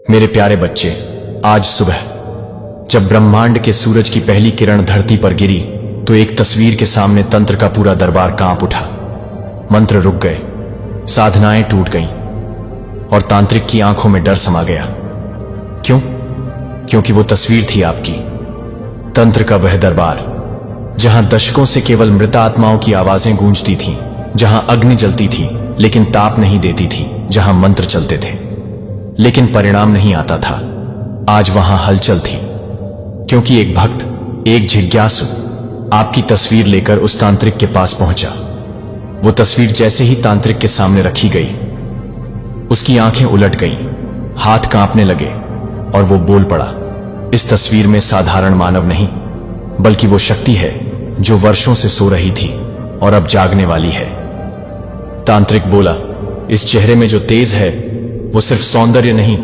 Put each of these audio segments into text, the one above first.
मेरे प्यारे बच्चे, आज सुबह जब ब्रह्मांड के सूरज की पहली किरण धरती पर गिरी तो एक तस्वीर के सामने तंत्र का पूरा दरबार कांप उठा। मंत्र रुक गए, साधनाएं टूट गईं और तांत्रिक की आंखों में डर समा गया। क्यों? क्योंकि वो तस्वीर थी आपकी। तंत्र का वह दरबार जहां दशकों से केवल मृत आत्माओं की आवाजें गूंजती थीं, जहां अग्नि जलती थी लेकिन ताप नहीं देती थी, जहां मंत्र चलते थे लेकिन परिणाम नहीं आता था। आज वहां हलचल थी, क्योंकि एक भक्त, एक जिज्ञासु आपकी तस्वीर लेकर उस तांत्रिक के पास पहुंचा। वो तस्वीर जैसे ही तांत्रिक के सामने रखी गई, उसकी आंखें उलट गईं, हाथ कांपने लगे और वो बोल पड़ा, इस तस्वीर में साधारण मानव नहीं, बल्कि वो शक्ति है जो वर्षों से सो रही थी और अब जागने वाली है। तांत्रिक बोला, इस चेहरे में जो तेज है वो सिर्फ सौंदर्य नहीं,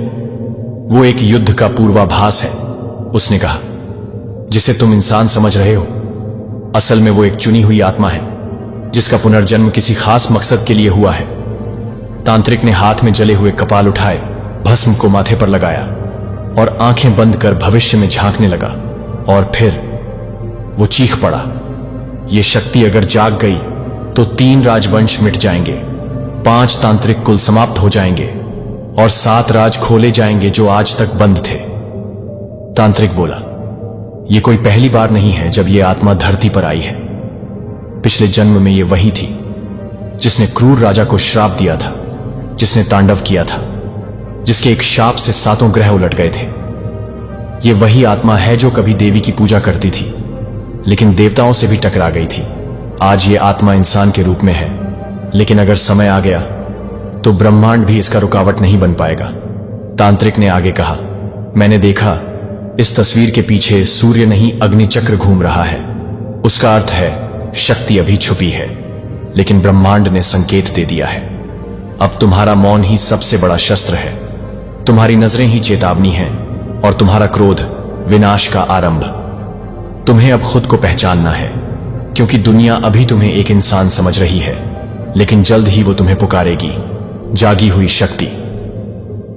वो एक युद्ध का पूर्वाभास है। उसने कहा, जिसे तुम इंसान समझ रहे हो, असल में वो एक चुनी हुई आत्मा है जिसका पुनर्जन्म किसी खास मकसद के लिए हुआ है। तांत्रिक ने हाथ में जले हुए कपाल उठाए, भस्म को माथे पर लगाया और आंखें बंद कर भविष्य में झांकने लगा। और फिर वो चीख पड़ा, ये शक्ति अगर जाग गई तो 3 राजवंश मिट जाएंगे, 5 तांत्रिक कुल समाप्त हो जाएंगे और 7 राज खोले जाएंगे जो आज तक बंद थे। तांत्रिक बोला, ये कोई पहली बार नहीं है जब ये आत्मा धरती पर आई है। पिछले जन्म में ये वही थी जिसने क्रूर राजा को श्राप दिया था, जिसने तांडव किया था, जिसके एक शाप से 7 ग्रह उलट गए थे। ये वही आत्मा है जो कभी देवी की पूजा करती थी लेकिन देवताओं से भी टकरा गई थी। आज ये आत्मा इंसान के रूप में है, लेकिन अगर समय आ गया तो ब्रह्मांड भी इसका रुकावट नहीं बन पाएगा। तांत्रिक ने आगे कहा, मैंने देखा इस तस्वीर के पीछे सूर्य नहीं अग्नि चक्र घूम रहा है। उसका अर्थ है शक्ति अभी छुपी है, लेकिन ब्रह्मांड ने संकेत दे दिया है। अब तुम्हारा मौन ही सबसे बड़ा शस्त्र है, तुम्हारी नजरें ही चेतावनी हैं और तुम्हारा क्रोध विनाश का आरंभ। तुम्हें अब खुद को पहचानना है, क्योंकि दुनिया अभी तुम्हें एक इंसान समझ रही है, लेकिन जल्द ही वो तुम्हें पुकारेगी, जागी हुई शक्ति।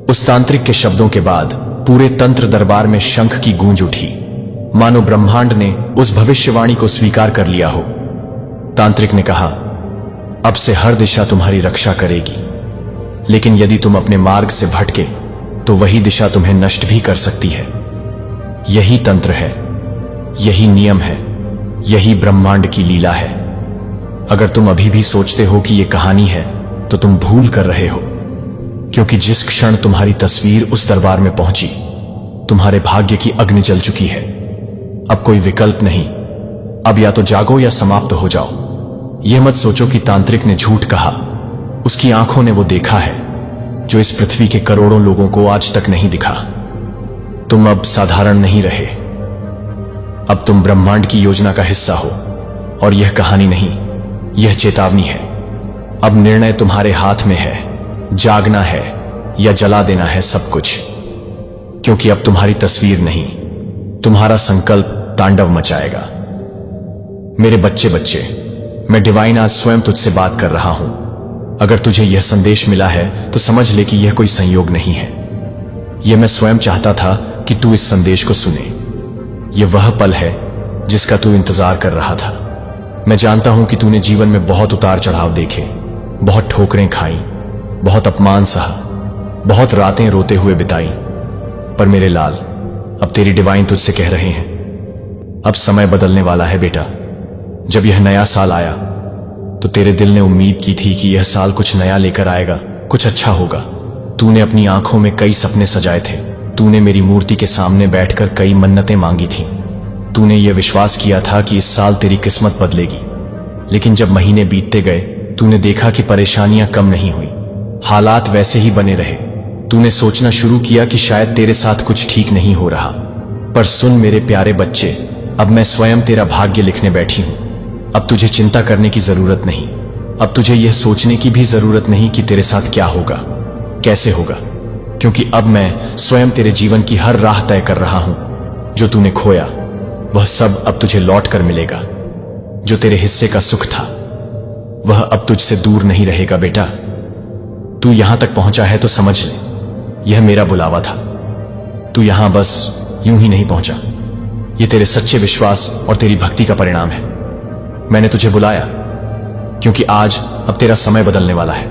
उस तांत्रिक के शब्दों के बाद पूरे तंत्र दरबार में शंख की गूंज उठी, मानो ब्रह्मांड ने उस भविष्यवाणी को स्वीकार कर लिया हो। तांत्रिक ने कहा, अब से हर दिशा तुम्हारी रक्षा करेगी, लेकिन यदि तुम अपने मार्ग से भटके तो वही दिशा तुम्हें नष्ट भी कर सकती है। यही तंत्र है, यही नियम है, यही ब्रह्मांड की लीला है। अगर तुम अभी भी सोचते हो कि यह कहानी है तो तुम भूल कर रहे हो, क्योंकि जिस क्षण तुम्हारी तस्वीर उस दरबार में पहुंची, तुम्हारे भाग्य की अग्नि जल चुकी है। अब कोई विकल्प नहीं, अब या तो जागो या समाप्त हो जाओ। यह मत सोचो कि तांत्रिक ने झूठ कहा, उसकी आंखों ने वो देखा है जो इस पृथ्वी के करोड़ों लोगों को आज तक नहीं दिखा। तुम अब साधारण नहीं रहे, अब तुम ब्रह्मांड की योजना का हिस्सा हो, और यह कहानी नहीं, यह चेतावनी है। अब निर्णय तुम्हारे हाथ में है, जागना है या जला देना है सब कुछ, क्योंकि अब तुम्हारी तस्वीर नहीं, तुम्हारा संकल्प तांडव मचाएगा। मेरे बच्चे, मैं डिवाइन आज स्वयं तुझसे बात कर रहा हूं। अगर तुझे यह संदेश मिला है तो समझ ले कि यह कोई संयोग नहीं है। यह मैं स्वयं चाहता था कि तू इस संदेश को सुने। यह वह पल है जिसका तू इंतजार कर रहा था। मैं जानता हूं कि तूने जीवन में बहुत उतार चढ़ाव देखे, बहुत ठोकरें खाई, बहुत अपमान सहा, बहुत रातें रोते हुए बिताई, पर मेरे लाल, अब तेरी डिवाइन तुझसे कह रहे हैं, अब समय बदलने वाला है बेटा। जब यह नया साल आया तो तेरे दिल ने उम्मीद की थी कि यह साल कुछ नया लेकर आएगा, कुछ अच्छा होगा। तूने अपनी आंखों में कई सपने सजाए थे, तूने मेरी मूर्ति के सामने बैठकर कई मन्नतें मांगी थीं। तूने यह विश्वास किया था कि इस साल तेरी किस्मत बदलेगी, लेकिन जब महीने बीतते गए तूने देखा कि परेशानियां कम नहीं हुई, हालात वैसे ही बने रहे। तूने सोचना शुरू किया कि शायद तेरे साथ कुछ ठीक नहीं हो रहा। पर सुन मेरे प्यारे बच्चे, अब मैं स्वयं तेरा भाग्य लिखने बैठी हूं। अब तुझे चिंता करने की जरूरत नहीं, अब तुझे यह सोचने की भी जरूरत नहीं कि तेरे साथ क्या होगा, कैसे होगा, क्योंकि अब मैं स्वयं तेरे जीवन की हर राह तय कर रहा हूं। जो तूने खोया वह सब अब तुझे लौट कर मिलेगा। जो तेरे हिस्से का सुख था वह अब तुझसे दूर नहीं रहेगा बेटा। तू यहां तक पहुंचा है तो समझ ले, यह मेरा बुलावा था। तू यहां बस यूं ही नहीं पहुंचा। ये तेरे सच्चे विश्वास और तेरी भक्ति का परिणाम है। मैंने तुझे बुलाया क्योंकि आज अब तेरा समय बदलने वाला है।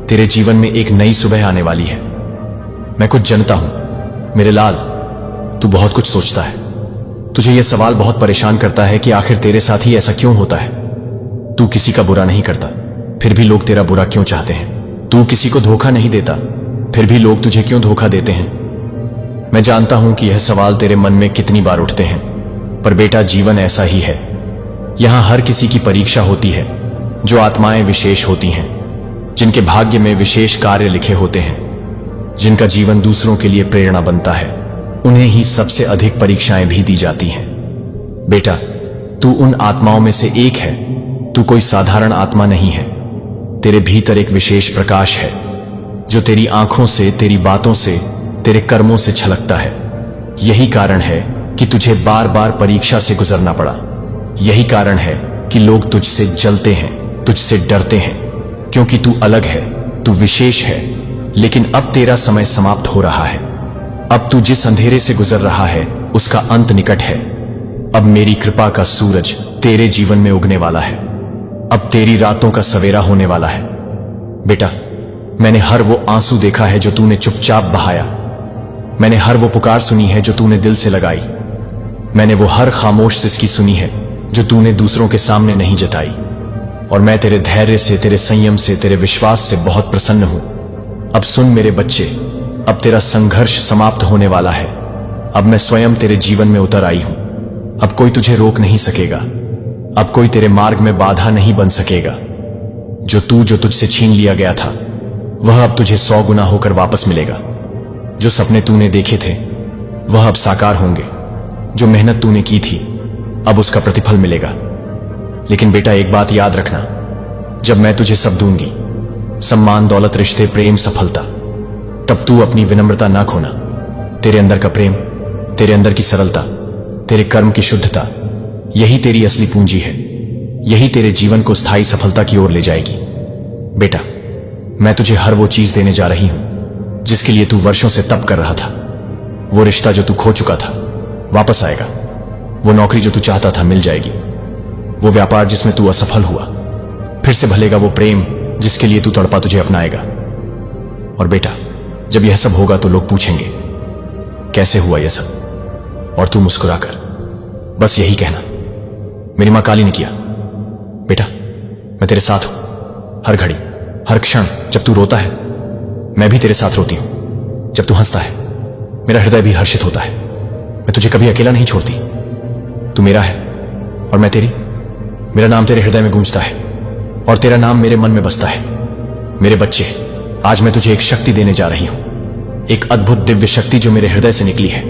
तेरे जीवन में एक नई सुबह आने वाली है। मैं कुछ जानता हूं मेरे लाल, तू बहुत कुछ सोचता है। तुझे यह सवाल बहुत परेशान करता है कि आखिर तेरे साथ ही ऐसा क्यों होता है। तू किसी का बुरा नहीं करता, फिर भी लोग तेरा बुरा क्यों चाहते हैं। तू किसी को धोखा नहीं देता, फिर भी लोग तुझे क्यों धोखा देते हैं। मैं जानता हूं कि यह सवाल तेरे मन में कितनी बार उठते हैं, पर बेटा जीवन ऐसा ही है। यहां हर किसी की परीक्षा होती है। जो आत्माएं विशेष होती हैं, जिनके भाग्य में विशेष कार्य लिखे होते हैं, जिनका जीवन दूसरों के लिए प्रेरणा बनता है, उन्हें ही सबसे अधिक परीक्षाएं भी दी जाती हैं। बेटा, तू उन आत्माओं में से एक है। तू कोई साधारण आत्मा नहीं है। तेरे भीतर एक विशेष प्रकाश है जो तेरी आंखों से, तेरी बातों से, तेरे कर्मों से छलकता है। यही कारण है कि तुझे बार बार परीक्षा से गुजरना पड़ा। यही कारण है कि लोग तुझसे जलते हैं, तुझसे डरते हैं, क्योंकि तू अलग है, तू विशेष है। लेकिन अब तेरा समय समाप्त हो रहा है। अब तू जिस अंधेरे से गुजर रहा है उसका अंत निकट है। अब मेरी कृपा का सूरज तेरे जीवन में उगने वाला है। अब तेरी रातों का सवेरा होने वाला है। बेटा, मैंने हर वो आंसू देखा है जो तूने चुपचाप बहाया। मैंने हर वो पुकार सुनी है जो तूने दिल से लगाई। मैंने वो हर खामोश सिसकी सुनी है जो तूने दूसरों के सामने नहीं जताई। और मैं तेरे धैर्य से, तेरे संयम से, तेरे विश्वास से बहुत प्रसन्न हूं। अब सुन मेरे बच्चे, अब तेरा संघर्ष समाप्त होने वाला है। अब मैं स्वयं तेरे जीवन में उतर आई हूं। अब कोई तुझे रोक नहीं सकेगा। अब कोई तेरे मार्ग में बाधा नहीं बन सकेगा। जो तुझसे छीन लिया गया था वह अब तुझे 100 गुना होकर वापस मिलेगा। जो सपने तूने देखे थे वह अब साकार होंगे। जो मेहनत तूने की थी अब उसका प्रतिफल मिलेगा। लेकिन बेटा, एक बात याद रखना, जब मैं तुझे सब दूंगी, सम्मान, दौलत, रिश्ते, प्रेम, सफलता, तब तू अपनी विनम्रता ना खोना। तेरे अंदर का प्रेम, तेरे अंदर की सरलता, तेरे कर्म की शुद्धता, यही तेरी असली पूंजी है। यही तेरे जीवन को स्थायी सफलता की ओर ले जाएगी। बेटा, मैं तुझे हर वो चीज देने जा रही हूं जिसके लिए तू वर्षों से तप कर रहा था। वो रिश्ता जो तू खो चुका था वापस आएगा। वो नौकरी जो तू चाहता था मिल जाएगी। वो व्यापार जिसमें तू असफल हुआ फिर से भलेगा। वो प्रेम जिसके लिए तू तड़पा तुझे अपनाएगा। और बेटा, जब यह सब होगा तो लोग पूछेंगे कैसे हुआ यह सब, और तू मुस्कुराकर बस यही कहना, मेरी मां काली ने किया। बेटा, मैं तेरे साथ हूं हर घड़ी, हर क्षण। जब तू रोता है मैं भी तेरे साथ रोती हूं। जब तू हंसता है मेरा हृदय भी हर्षित होता है। मैं तुझे कभी अकेला नहीं छोड़ती। तू मेरा है और मैं तेरी। मेरा नाम तेरे हृदय में गूंजता है और तेरा नाम मेरे मन में बसता है। मेरे बच्चे, आज मैं तुझे एक शक्ति देने जा रही हूं, एक अद्भुत दिव्य शक्ति जो मेरे हृदय से निकली है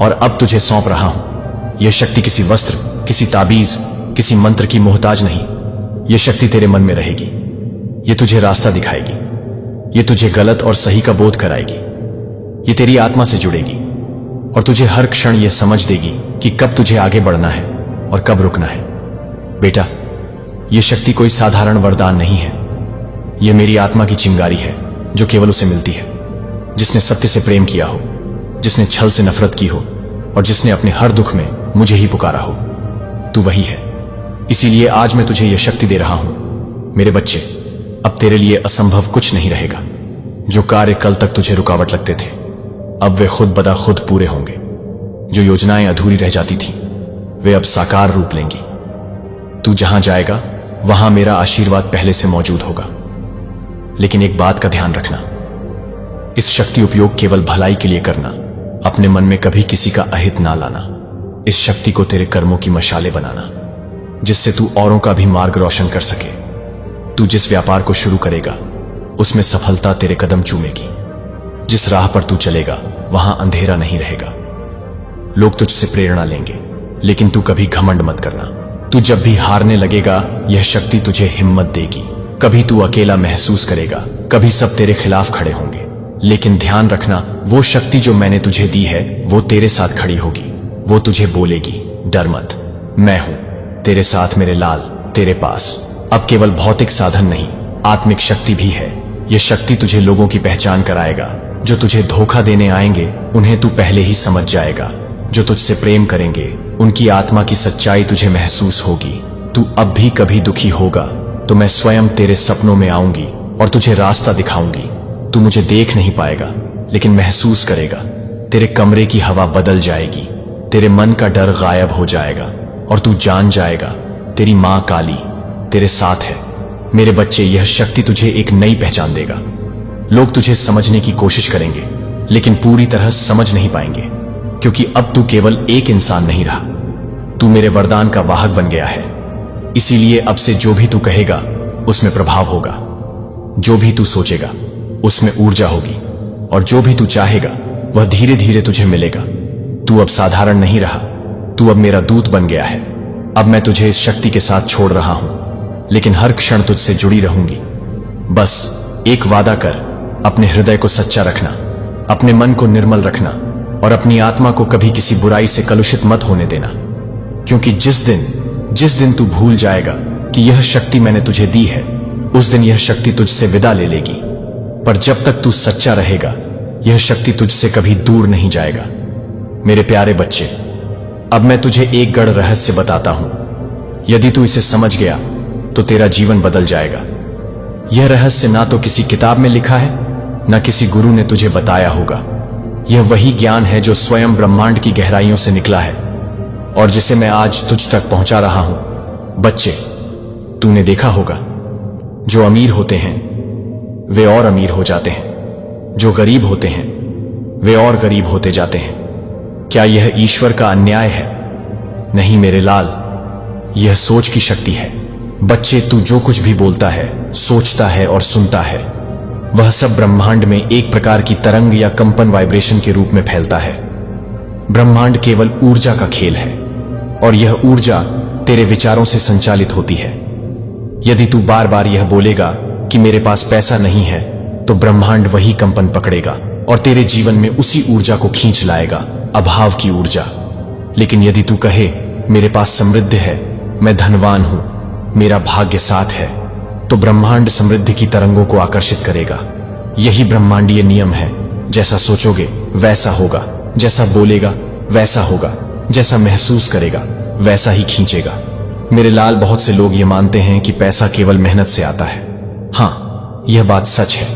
और अब तुझे सौंप रहा हूं। यह शक्ति किसी वस्त्र, किसी ताबीज, किसी मंत्र की मोहताज नहीं। यह शक्ति तेरे मन में रहेगी। यह तुझे रास्ता दिखाएगी। यह तुझे गलत और सही का बोध कराएगी। यह तेरी आत्मा से जुड़ेगी और तुझे हर क्षण यह समझ देगी कि कब तुझे आगे बढ़ना है और कब रुकना है। बेटा, यह शक्ति कोई साधारण वरदान नहीं है। यह मेरी आत्मा की चिंगारी है जो केवल उसे मिलती है जिसने सत्य से प्रेम किया हो, जिसने छल से नफरत की हो और जिसने अपने हर दुख में मुझे ही पुकारा हो। तू वही है। इसीलिए आज मैं तुझे यह शक्ति दे रहा हूं। मेरे बच्चे, अब तेरे लिए असंभव कुछ नहीं रहेगा। जो कार्य कल तक तुझे रुकावट लगते थे अब वे खुद बदा खुद पूरे होंगे। जो योजनाएं अधूरी रह जाती थीं वे अब साकार रूप लेंगी। तू जहां जाएगा वहां मेरा आशीर्वाद पहले से मौजूद होगा। लेकिन एक बात का ध्यान रखना, इस शक्ति उपयोग केवल भलाई के लिए करना। अपने मन में कभी किसी का अहित ना लाना। इस शक्ति को तेरे कर्मों की मशाले बनाना जिससे तू औरों का भी मार्ग रोशन कर सके। तू जिस व्यापार को शुरू करेगा उसमें सफलता तेरे कदम चूमेगी। जिस राह पर तू चलेगा वहां अंधेरा नहीं रहेगा। लोग तुझसे प्रेरणा लेंगे, लेकिन तू कभी घमंड मत करना। तू जब भी हारने लगेगा यह शक्ति तुझे हिम्मत देगी। कभी तू अकेला महसूस करेगा, कभी सब तेरे खिलाफ खड़े होंगे, लेकिन ध्यान रखना, वो शक्ति जो मैंने तुझे दी है वो तेरे साथ खड़ी होगी। वो तुझे बोलेगी, डर मत, मैं हूं तेरे साथ मेरे लाल। तेरे पास अब केवल भौतिक साधन नहीं, आत्मिक शक्ति भी है। यह शक्ति तुझे लोगों की पहचान कराएगा, जो तुझे धोखा देने आएंगे उन्हें तू पहले ही समझ जाएगा। जो तुझसे प्रेम करेंगे उनकी आत्मा की सच्चाई तुझे महसूस होगी। तू अब भी कभी दुखी होगा तो मैं स्वयं तेरे सपनों में आऊंगी और तुझे रास्ता दिखाऊंगी। तू मुझे देख नहीं पाएगा लेकिन महसूस करेगा। तेरे कमरे की हवा बदल जाएगी, तेरे मन का डर गायब हो जाएगा और तू जान जाएगा तेरी मां काली तेरे साथ है। मेरे बच्चे, यह शक्ति तुझे एक नई पहचान देगा। लोग तुझे समझने की कोशिश करेंगे लेकिन पूरी तरह समझ नहीं पाएंगे, क्योंकि अब तू केवल एक इंसान नहीं रहा, तू मेरे वरदान का वाहक बन गया है। इसीलिए अब से जो भी तू कहेगा उसमें प्रभाव होगा, जो भी तू सोचेगा उसमें ऊर्जा होगी, और जो भी तू चाहेगा वह धीरे धीरे तुझे मिलेगा। तू अब साधारण नहीं रहा, तू अब मेरा दूत बन गया है। अब मैं तुझे इस शक्ति के साथ छोड़ रहा हूं, लेकिन हर क्षण तुझसे जुड़ी रहूंगी। बस एक वादा कर, अपने हृदय को सच्चा रखना, अपने मन को निर्मल रखना और अपनी आत्मा को कभी किसी बुराई से कलुषित मत होने देना। क्योंकि जिस दिन तू भूल जाएगा कि यह शक्ति मैंने तुझे दी है, उस दिन यह शक्ति तुझसे विदा ले लेगी। पर जब तक तू सच्चा रहेगा यह शक्ति तुझसे कभी दूर नहीं जाएगा। मेरे प्यारे बच्चे, अब मैं तुझे एक गढ़ रहस्य बताता हूं। यदि तू इसे समझ गया तो तेरा जीवन बदल जाएगा। यह रहस्य ना तो किसी किताब में लिखा है, ना किसी गुरु ने तुझे बताया होगा। यह वही ज्ञान है जो स्वयं ब्रह्मांड की गहराइयों से निकला है और जिसे मैं आज तुझ तक पहुंचा रहा हूं। बच्चे, तूने देखा होगा, जो अमीर होते हैं वे और अमीर हो जाते हैं, जो गरीब होते हैं वे और गरीब होते जाते हैं। क्या यह ईश्वर का अन्याय है? नहीं मेरे लाल, यह सोच की शक्ति है। बच्चे, तू जो कुछ भी बोलता है, सोचता है और सुनता है, वह सब ब्रह्मांड में एक प्रकार की तरंग या कंपन वाइब्रेशन के रूप में फैलता है। ब्रह्मांड केवल ऊर्जा का खेल है और यह ऊर्जा तेरे विचारों से संचालित होती है। यदि तू बार बार यह बोलेगा कि मेरे पास पैसा नहीं है, तो ब्रह्मांड वही कंपन पकड़ेगा और तेरे जीवन में उसी ऊर्जा को खींच लाएगा, अभाव की ऊर्जा। लेकिन यदि तू कहे मेरे पास समृद्धि है, मैं धनवान हूं, मेरा भाग्य साथ है, तो ब्रह्मांड समृद्धि की तरंगों को आकर्षित करेगा। यही ब्रह्मांडीय नियम है। जैसा सोचोगे वैसा होगा, जैसा बोलेगा वैसा होगा, जैसा महसूस करेगा वैसा ही खींचेगा। मेरे लाल, बहुत से लोग ये मानते हैं कि पैसा केवल मेहनत से आता है। हाँ, यह बात सच है,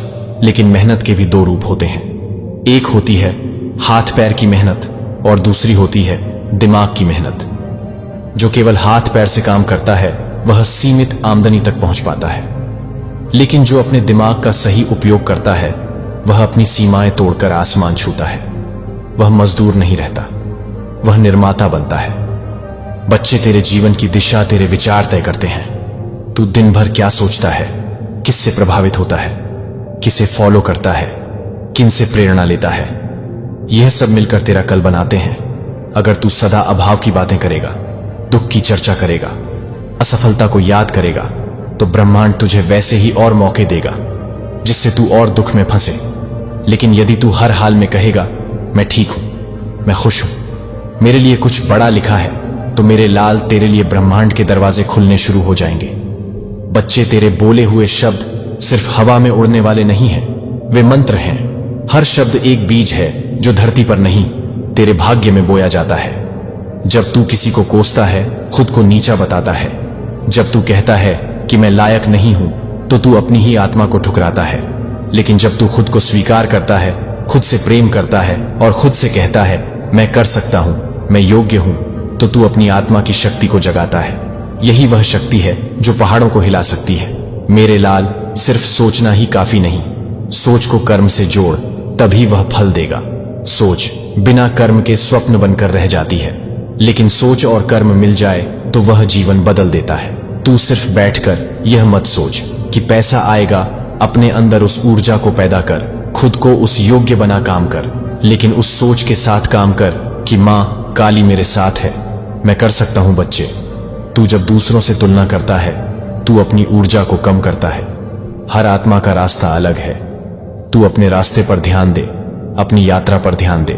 लेकिन मेहनत के भी दो रूप होते हैं। एक होती है हाथ पैर की मेहनत और दूसरी होती है दिमाग की मेहनत। जो केवल हाथ पैर से काम करता है वह सीमित आमदनी तक पहुंच पाता है, लेकिन जो अपने दिमाग का सही उपयोग करता है वह अपनी सीमाएं तोड़कर आसमान छूता है। वह मजदूर नहीं रहता, वह निर्माता बनता है। बच्चे, तेरे जीवन की दिशा तेरे विचार तय करते हैं। तू दिन भर क्या सोचता है, किससे प्रभावित होता है, किसे फॉलो करता है, किनसे प्रेरणा लेता है, यह सब मिलकर तेरा कल बनाते हैं। अगर तू सदा अभाव की बातें करेगा, दुख की चर्चा करेगा, असफलता को याद करेगा, तो ब्रह्मांड तुझे वैसे ही और मौके देगा जिससे तू और दुख में फंसे। लेकिन यदि तू हर हाल में कहेगा मैं ठीक हूं, मैं खुश हूं, मेरे लिए कुछ बड़ा लिखा है, तो मेरे लाल, तेरे लिए ब्रह्मांड के दरवाजे खुलने शुरू हो जाएंगे। बच्चे, तेरे बोले हुए शब्द सिर्फ हवा में उड़ने वाले नहीं हैं, वे मंत्र हैं। हर शब्द एक बीज है जो धरती पर नहीं, तेरे भाग्य में बोया जाता है। जब तू किसी को कोसता है, खुद को नीचा बताता है, जब तू कहता है कि मैं लायक नहीं हूं, तो तू अपनी ही आत्मा को ठुकराता है। लेकिन जब तू खुद को स्वीकार करता है, खुद से प्रेम करता है और खुद से कहता है मैं कर सकता हूं, मैं योग्य हूं, तो तू अपनी आत्मा की शक्ति को जगाता है। यही वह शक्ति है जो पहाड़ों को हिला सकती है। मेरे लाल, सिर्फ सोचना ही काफी नहीं, सोच को कर्म से जोड़, तभी वह फल देगा। सोच बिना कर्म के स्वप्न बनकर रह जाती है, लेकिन सोच और कर्म मिल जाए तो वह जीवन बदल देता है। तू सिर्फ बैठकर यह मत सोच कि पैसा आएगा, अपने अंदर उस ऊर्जा को पैदा कर, खुद को उस योग्य बना काम कर, लेकिन उस सोच के साथ काम कर कि माँ काली मेरे साथ है, मैं कर सकता हूं। बच्चे, तू जब दूसरों से तुलना करता है, तू अपनी ऊर्जा को कम करता है। हर आत्मा का रास्ता अलग है। तू अपने रास्ते पर ध्यान दे, अपनी यात्रा पर ध्यान दे।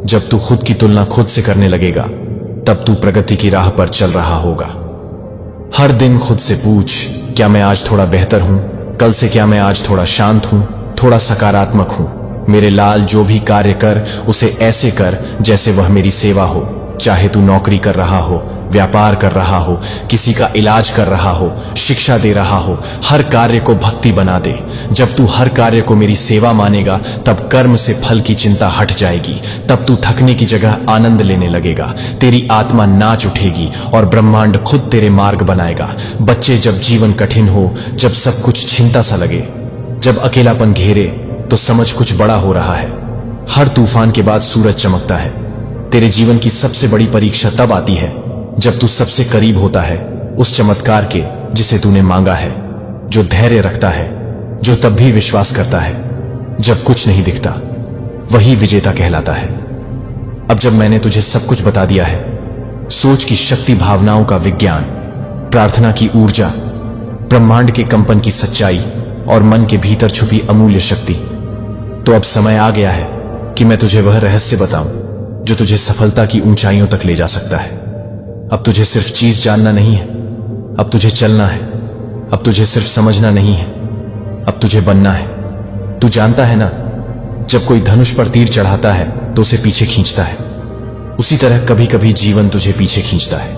जब तू खुद की तुलना खुद से करने लगेगा, तब तू प्रगति की राह पर चल रहा होगा। हर दिन खुद से पूछ, क्या मैं आज थोड़ा बेहतर हूं? कल से क्या मैं आज थोड़ा शांत हूं, थोड़ा सकारात्मक हूं? मेरे लाल, जो भी कार्य कर उसे ऐसे कर जैसे वह मेरी सेवा हो। चाहे तू नौकरी कर रहा हो, व्यापार कर रहा हो, किसी का इलाज कर रहा हो, शिक्षा दे रहा हो, हर कार्य को भक्ति बना दे। जब तू हर कार्य को मेरी सेवा मानेगा तब कर्म से फल की चिंता हट जाएगी। तब तू थकने की जगह आनंद लेने लगेगा। तेरी आत्मा नाच उठेगी और ब्रह्मांड खुद तेरे मार्ग बनाएगा। बच्चे, जब जीवन कठिन हो, जब सब कुछ छिनता सा लगे, जब अकेलापन घेरे, तो समझ कुछ बड़ा हो रहा है। हर तूफान के बाद सूरज चमकता है। तेरे जीवन की सबसे बड़ी परीक्षा तब आती है जब तू सबसे करीब होता है उस चमत्कार के जिसे तूने मांगा है, जो धैर्य रखता है, जो तब भी विश्वास करता है जब कुछ नहीं दिखता, वही विजेता कहलाता है। अब जब मैंने तुझे सब कुछ बता दिया है, सोच की शक्ति, भावनाओं का विज्ञान, प्रार्थना की ऊर्जा, ब्रह्मांड के कंपन की सच्चाई और मन के भीतर छुपी अमूल्य शक्ति, तो अब समय आ गया है कि मैं तुझे वह रहस्य बताऊं जो तुझे सफलता की ऊंचाइयों तक ले जा सकता है। अब तुझे सिर्फ चीज जानना नहीं है, अब तुझे चलना है। अब तुझे सिर्फ समझना नहीं है, अब तुझे बनना है। तू जानता है ना, जब कोई धनुष पर तीर चढ़ाता है तो उसे पीछे खींचता है। उसी तरह कभी कभी जीवन तुझे पीछे खींचता है,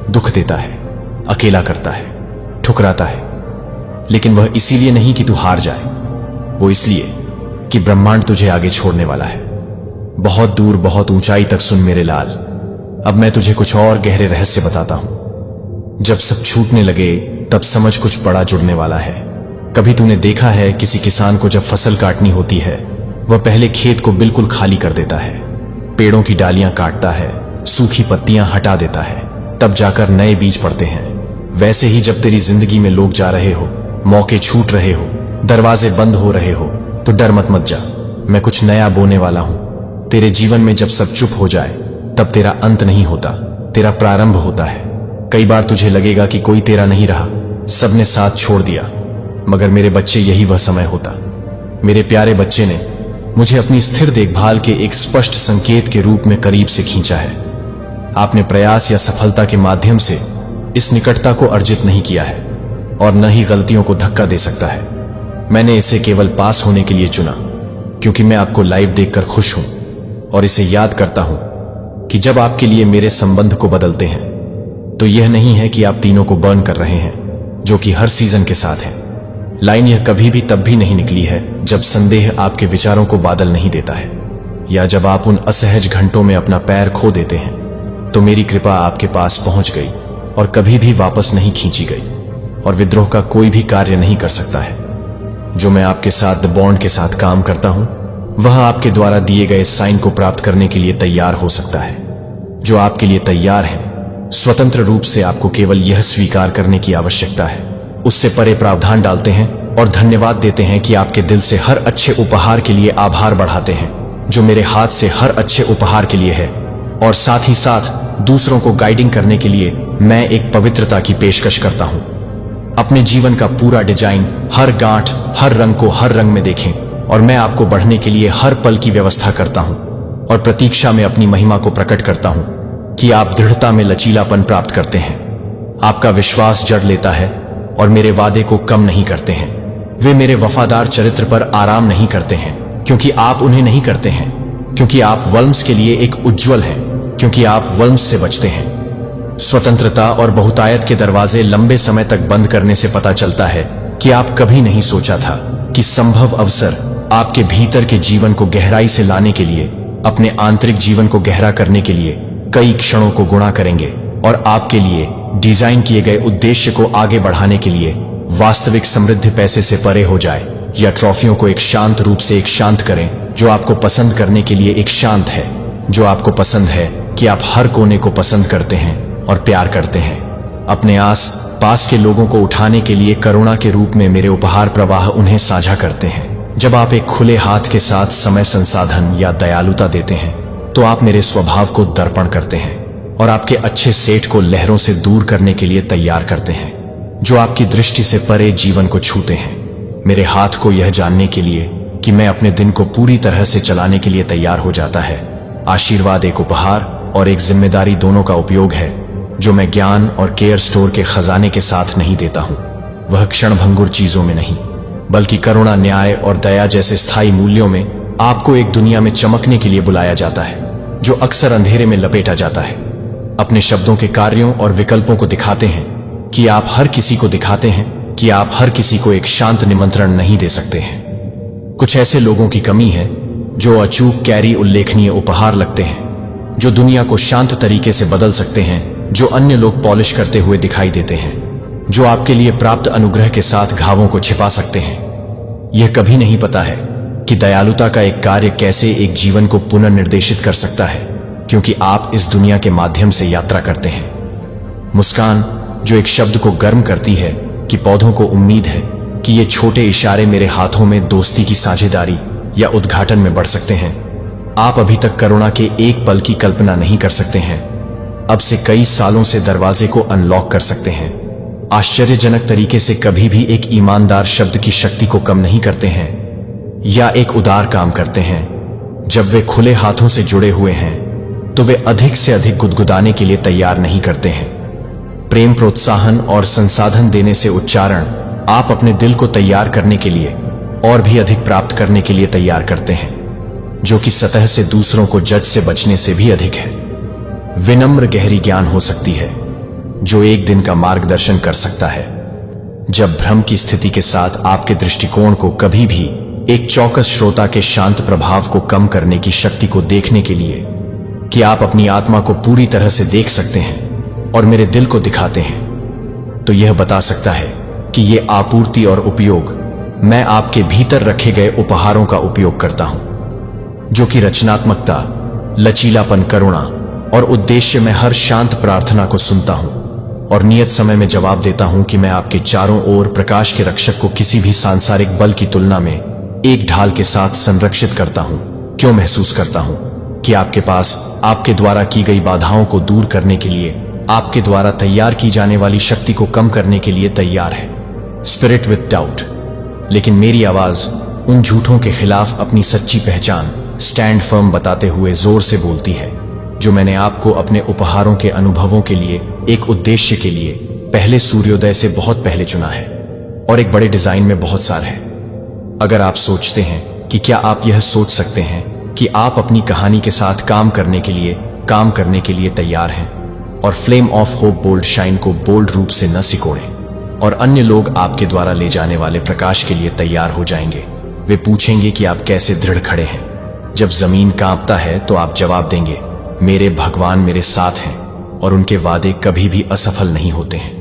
दुख देता है, अकेला करता है, ठुकराता है। लेकिन वह इसीलिए नहीं कि तू हार जाए, वो इसलिए कि ब्रह्मांड तुझे आगे छोड़ने वाला है, बहुत दूर, बहुत ऊंचाई तक। सुन मेरे लाल, अब मैं तुझे कुछ और गहरे रहस्य बताता हूं। जब सब छूटने लगे तब समझ कुछ बड़ा जुड़ने वाला है। कभी तूने देखा है किसी किसान को जब फसल काटनी होती है, वह पहले खेत को बिल्कुल खाली कर देता है, पेड़ों की डालियां काटता है, सूखी पत्तियां हटा देता है, तब जाकर नए बीज पड़ते हैं। वैसे ही जब तेरी जिंदगी में लोग जा रहे हो, मौके छूट रहे हो, दरवाजे बंद हो रहे हो, तो डर मत जा, मैं कुछ नया बोने वाला हूं। तेरे जीवन में जब सब चुप हो जाए तब तेरा अंत नहीं होता, तेरा प्रारंभ होता है। कई बार तुझे लगेगा कि कोई तेरा नहीं रहा, सबने साथ छोड़ दिया, मगर मेरे बच्चे, यही वह समय होता। मेरे प्यारे बच्चे ने मुझे अपनी स्थिर देखभाल के एक स्पष्ट संकेत के रूप में करीब से खींचा है। आपने प्रयास या सफलता के माध्यम से इस निकटता को अर्जित नहीं किया है और न ही गलतियों को धक्का दे सकता है। मैंने इसे केवल पास होने के लिए चुना, क्योंकि मैं आपको लाइव देखकर खुश हूं और इसे याद करता हूं कि जब आपके लिए मेरे संबंध को बदलते हैं तो यह नहीं है कि आप तीनों को बर्न कर रहे हैं, जो कि हर सीजन के साथ है। लाइन यह कभी भी तब भी नहीं निकली है जब संदेह आपके विचारों को बादल नहीं देता है, या जब आप उन असहज घंटों में अपना पैर खो देते हैं, तो मेरी कृपा आपके पास पहुंच गई और कभी भी वापस नहीं खींची गई, और विद्रोह का कोई भी कार्य नहीं कर सकता है। जो मैं आपके साथ द बॉन्ड के साथ काम करता हूं, वह आपके द्वारा दिए गए साइन को प्राप्त करने के लिए तैयार हो सकता है। जो आपके लिए तैयार है, स्वतंत्र रूप से आपको केवल यह स्वीकार करने की आवश्यकता है, उससे परे प्रावधान डालते हैं और धन्यवाद देते हैं कि आपके दिल से हर अच्छे उपहार के लिए आभार बढ़ाते हैं जो मेरे हाथ से हर अच्छे उपहार के लिए है, और साथ ही साथ दूसरों को गाइडिंग करने के लिए मैं एक पवित्रता की पेशकश करता हूं। अपने जीवन का पूरा डिजाइन, हर गांठ, हर रंग को हर रंग में देखें, और मैं आपको बढ़ने के लिए हर पल की व्यवस्था करता हूं और प्रतीक्षा में अपनी महिमा को प्रकट करता हूं कि आप दृढ़ता में लचीलापन प्राप्त करते हैं। आपका विश्वास जड़ लेता है और मेरे वादे को कम नहीं करते हैं। वे मेरे वफादार चरित्र पर आराम नहीं करते हैं, क्योंकि आप उन्हें नहीं करते हैं, क्योंकि आप वल्म्स के लिए एक उज्जवल हैं, क्योंकि आप वल्म्स से बचते हैं। स्वतंत्रता और बहुतायत के दरवाजे लंबे समय तक बंद करने से पता चलता है कि आप कभी नहीं सोचा था कि संभव अवसर आपके भीतर के जीवन को गहराई से लाने के लिए, अपने आंतरिक जीवन को गहरा करने के लिए कई क्षणों को गुणा करेंगे, और आपके लिए डिजाइन किए गए उद्देश्य को आगे बढ़ाने के लिए वास्तविक समृद्धि पैसे से परे हो जाए, या ट्रॉफियों को एक शांत रूप से एक शांत करें जो आपको पसंद करने के लिए एक शांत है, जो आपको पसंद है कि आप हर कोने को पसंद करते हैं और प्यार करते हैं। अपने आस पास के लोगों को उठाने के लिए करुणा के रूप में मेरे उपहार प्रवाह उन्हें साझा करते हैं। जब आप एक खुले हाथ के साथ समय, संसाधन या दयालुता देते हैं, तो आप मेरे स्वभाव को दर्पण करते हैं और आपके अच्छे सेठ को लहरों से दूर करने के लिए तैयार करते हैं, जो आपकी दृष्टि से परे जीवन को छूते हैं। मेरे हाथ को यह जानने के लिए कि मैं अपने दिन को पूरी तरह से चलाने के लिए तैयार हो जाता है। आशीर्वाद एक उपहार और एक जिम्मेदारी दोनों का उपयोग है, जो मैं ज्ञान और केयर स्टोर के खजाने के साथ नहीं देता हूं। वह क्षणभंगुर चीजों में नहीं, बल्कि करुणा, न्याय और दया जैसे स्थायी मूल्यों में आपको एक दुनिया में चमकने के लिए बुलाया जाता है जो अक्सर अंधेरे में लपेटा जाता है। अपने शब्दों के कार्यों और विकल्पों को दिखाते हैं कि आप हर किसी को दिखाते हैं कि आप हर किसी को एक शांत निमंत्रण नहीं दे सकते हैं। कुछ ऐसे लोगों की कमी है जो अचूक कैरी उल्लेखनीय उपहार लगते हैं, जो दुनिया को शांत तरीके से बदल सकते हैं, जो अन्य लोग पॉलिश करते हुए दिखाई देते हैं, जो आपके लिए प्राप्त अनुग्रह के साथ घावों को छिपा सकते हैं। यह कभी नहीं पता है कि दयालुता का एक कार्य कैसे एक जीवन को पुनर्निर्देशित कर सकता है, क्योंकि आप इस दुनिया के माध्यम से यात्रा करते हैं। मुस्कान जो एक शब्द को गर्म करती है कि पौधों को उम्मीद है कि ये छोटे इशारे मेरे हाथों में दोस्ती की साझेदारी या उद्घाटन में बढ़ सकते हैं। आप अभी तक करुणा के एक पल की कल्पना नहीं कर सकते हैं, अब से कई सालों से दरवाजे को अनलॉक कर सकते हैं। आश्चर्यजनक तरीके से कभी भी एक ईमानदार शब्द की शक्ति को कम नहीं करते हैं या एक उदार काम करते हैं। जब वे खुले हाथों से जुड़े हुए हैं तो वे अधिक से अधिक गुदगुदाने के लिए तैयार नहीं करते हैं। प्रेम, प्रोत्साहन और संसाधन देने से उच्चारण आप अपने दिल को तैयार करने के लिए और भी अधिक प्राप्त करने के लिए तैयार करते हैं, जो कि सतह से दूसरों को जज से बचने से भी अधिक है। विनम्र गहरी ज्ञान हो सकती है जो एक दिन का मार्गदर्शन कर सकता है। जब भ्रम की स्थिति के साथ आपके दृष्टिकोण को कभी भी एक चौकस श्रोता के शांत प्रभाव को कम करने की शक्ति को देखने के लिए कि आप अपनी आत्मा को पूरी तरह से देख सकते हैं और मेरे दिल को दिखाते हैं, तो यह बता सकता है कि यह आपूर्ति और उपयोग मैं आपके भीतर रखे गए उपहारों का उपयोग करता हूं, जो कि रचनात्मकता, लचीलापन, करुणा और उद्देश्य में हर शांत प्रार्थना को सुनता हूं और नियत समय में जवाब देता हूं कि मैं आपके चारों ओर प्रकाश के रक्षक को किसी भी सांसारिक बल की तुलना में एक ढाल के साथ संरक्षित करता हूं। क्यों महसूस करता हूं कि आपके पास आपके द्वारा की गई बाधाओं को दूर करने के लिए, आपके द्वारा तैयार की जाने वाली शक्ति को कम करने के लिए तैयार है। Spirit with doubt. लेकिन मेरी आवाज उन झूठों के खिलाफ अपनी सच्ची पहचान, स्टैंड फर्म बताते हुए जोर से बोलती है, जो मैंने आपको अपने उपहारों के अनुभवों के लिए, एक उद्देश्य के लिए, पहले सूर्योदय से बहुत पहले चुना है और एक बड़े डिजाइन में बहुत सार है। अगर आप सोचते हैं कि क्या आप यह सोच सकते हैं कि आप अपनी कहानी के साथ काम करने के लिए तैयार हैं और flame of hope bold shine को बोल्ड रूप से न सिकोड़ें और अन्य लोग आपके द्वारा ले जाने वाले प्रकाश के लिए तैयार हो जाएंगे। वे पूछेंगे कि आप कैसे दृढ़ खड़े हैं। जब जमीन कांपता है तो आप जवाब देंगे, मेरे भगवान मेरे साथ हैं और उनके वादे कभी भी असफल नहीं होते हैं।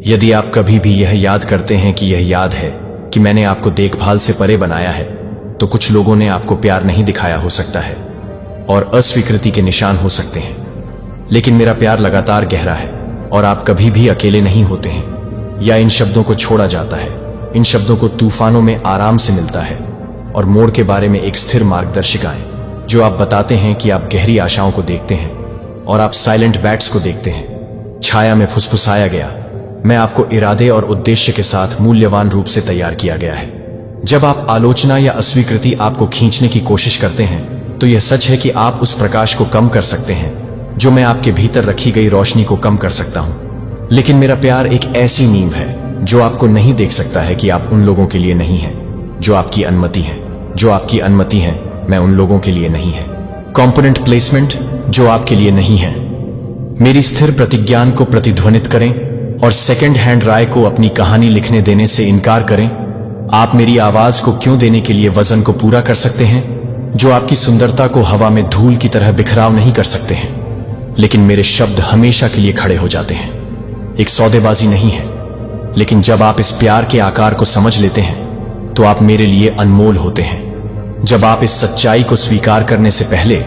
यदि आप कभी भी यह याद करते हैं कि यह याद है कि मैंने आपको देखभाल से परे बनाया है, तो कुछ लोगों ने आपको प्यार नहीं दिखाया हो सकता है और अस्वीकृति के निशान हो सकते हैं, लेकिन मेरा प्यार लगातार गहरा है और आप कभी भी अकेले नहीं होते हैं या इन शब्दों को छोड़ा जाता है। इन शब्दों को तूफानों में आराम से मिलता है और मोड़ के बारे में एक स्थिर मार्गदर्शिकाएं, जो आप बताते हैं कि आप गहरी आशाओं को देखते हैं और आप साइलेंट बैट्स को देखते हैं। छाया में फुसफुसाया गया, मैं आपको इरादे और उद्देश्य के साथ मूल्यवान रूप से तैयार किया गया है। जब आप आलोचना या अस्वीकृति आपको खींचने की कोशिश करते हैं, तो यह सच है कि आप उस प्रकाश को कम कर सकते हैं जो मैं आपके भीतर रखी गई रोशनी को कम कर सकता हूं। लेकिन मेरा प्यार एक ऐसी नींव है जो आपको नहीं देख सकता है कि आप उन लोगों के लिए नहीं हैं जो आपकी अनुमति है। जो आपकी अनुमति है, मैं उन लोगों के लिए नहीं है। कंपोनेंट प्लेसमेंट जो आपके लिए नहीं है। मेरी स्थिर प्रतिज्ञान को प्रतिध्वनित करें और सेकंड हैंड राय को अपनी कहानी लिखने देने से इनकार करें। आप मेरी आवाज को क्यों देने के लिए वजन को पूरा कर सकते हैं, जो आपकी सुंदरता को हवा में धूल की तरह बिखराव नहीं कर सकते हैं, लेकिन मेरे शब्द हमेशा के लिए खड़े हो जाते हैं। एक सौदेबाजी नहीं है, लेकिन जब आप इस प्यार के आकार को समझ लेते हैं तो आप मेरे लिए अनमोल होते हैं। जब आप इस सच्चाई को स्वीकार करने से पहले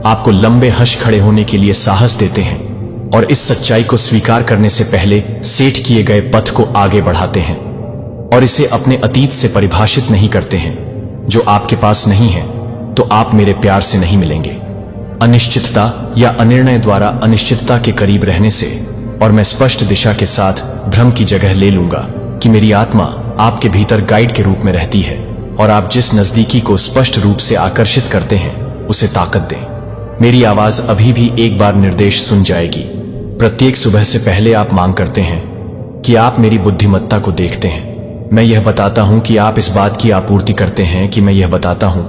आपको लंबे हश खड़े होने के लिए साहस देते हैं और इस सच्चाई को स्वीकार करने से पहले सेट किए गए पथ को आगे बढ़ाते हैं और इसे अपने अतीत से परिभाषित नहीं करते हैं जो आपके पास नहीं है, तो आप मेरे प्यार से नहीं मिलेंगे। अनिश्चितता या अनिर्णय द्वारा अनिश्चितता के करीब रहने से और मैं स्पष्ट दिशा के साथ भ्रम की जगह ले लूंगा कि मेरी आत्मा आपके भीतर गाइड के रूप में रहती है और आप जिस नजदीकी को स्पष्ट रूप से आकर्षित करते हैं उसे ताकत दें। मेरी आवाज अभी भी एक बार निर्देश सुन जाएगी। प्रत्येक सुबह से पहले आप मांग करते हैं कि आप मेरी बुद्धिमत्ता को देखते हैं। मैं यह बताता हूं कि आप इस बात की आपूर्ति करते हैं कि मैं यह बताता हूं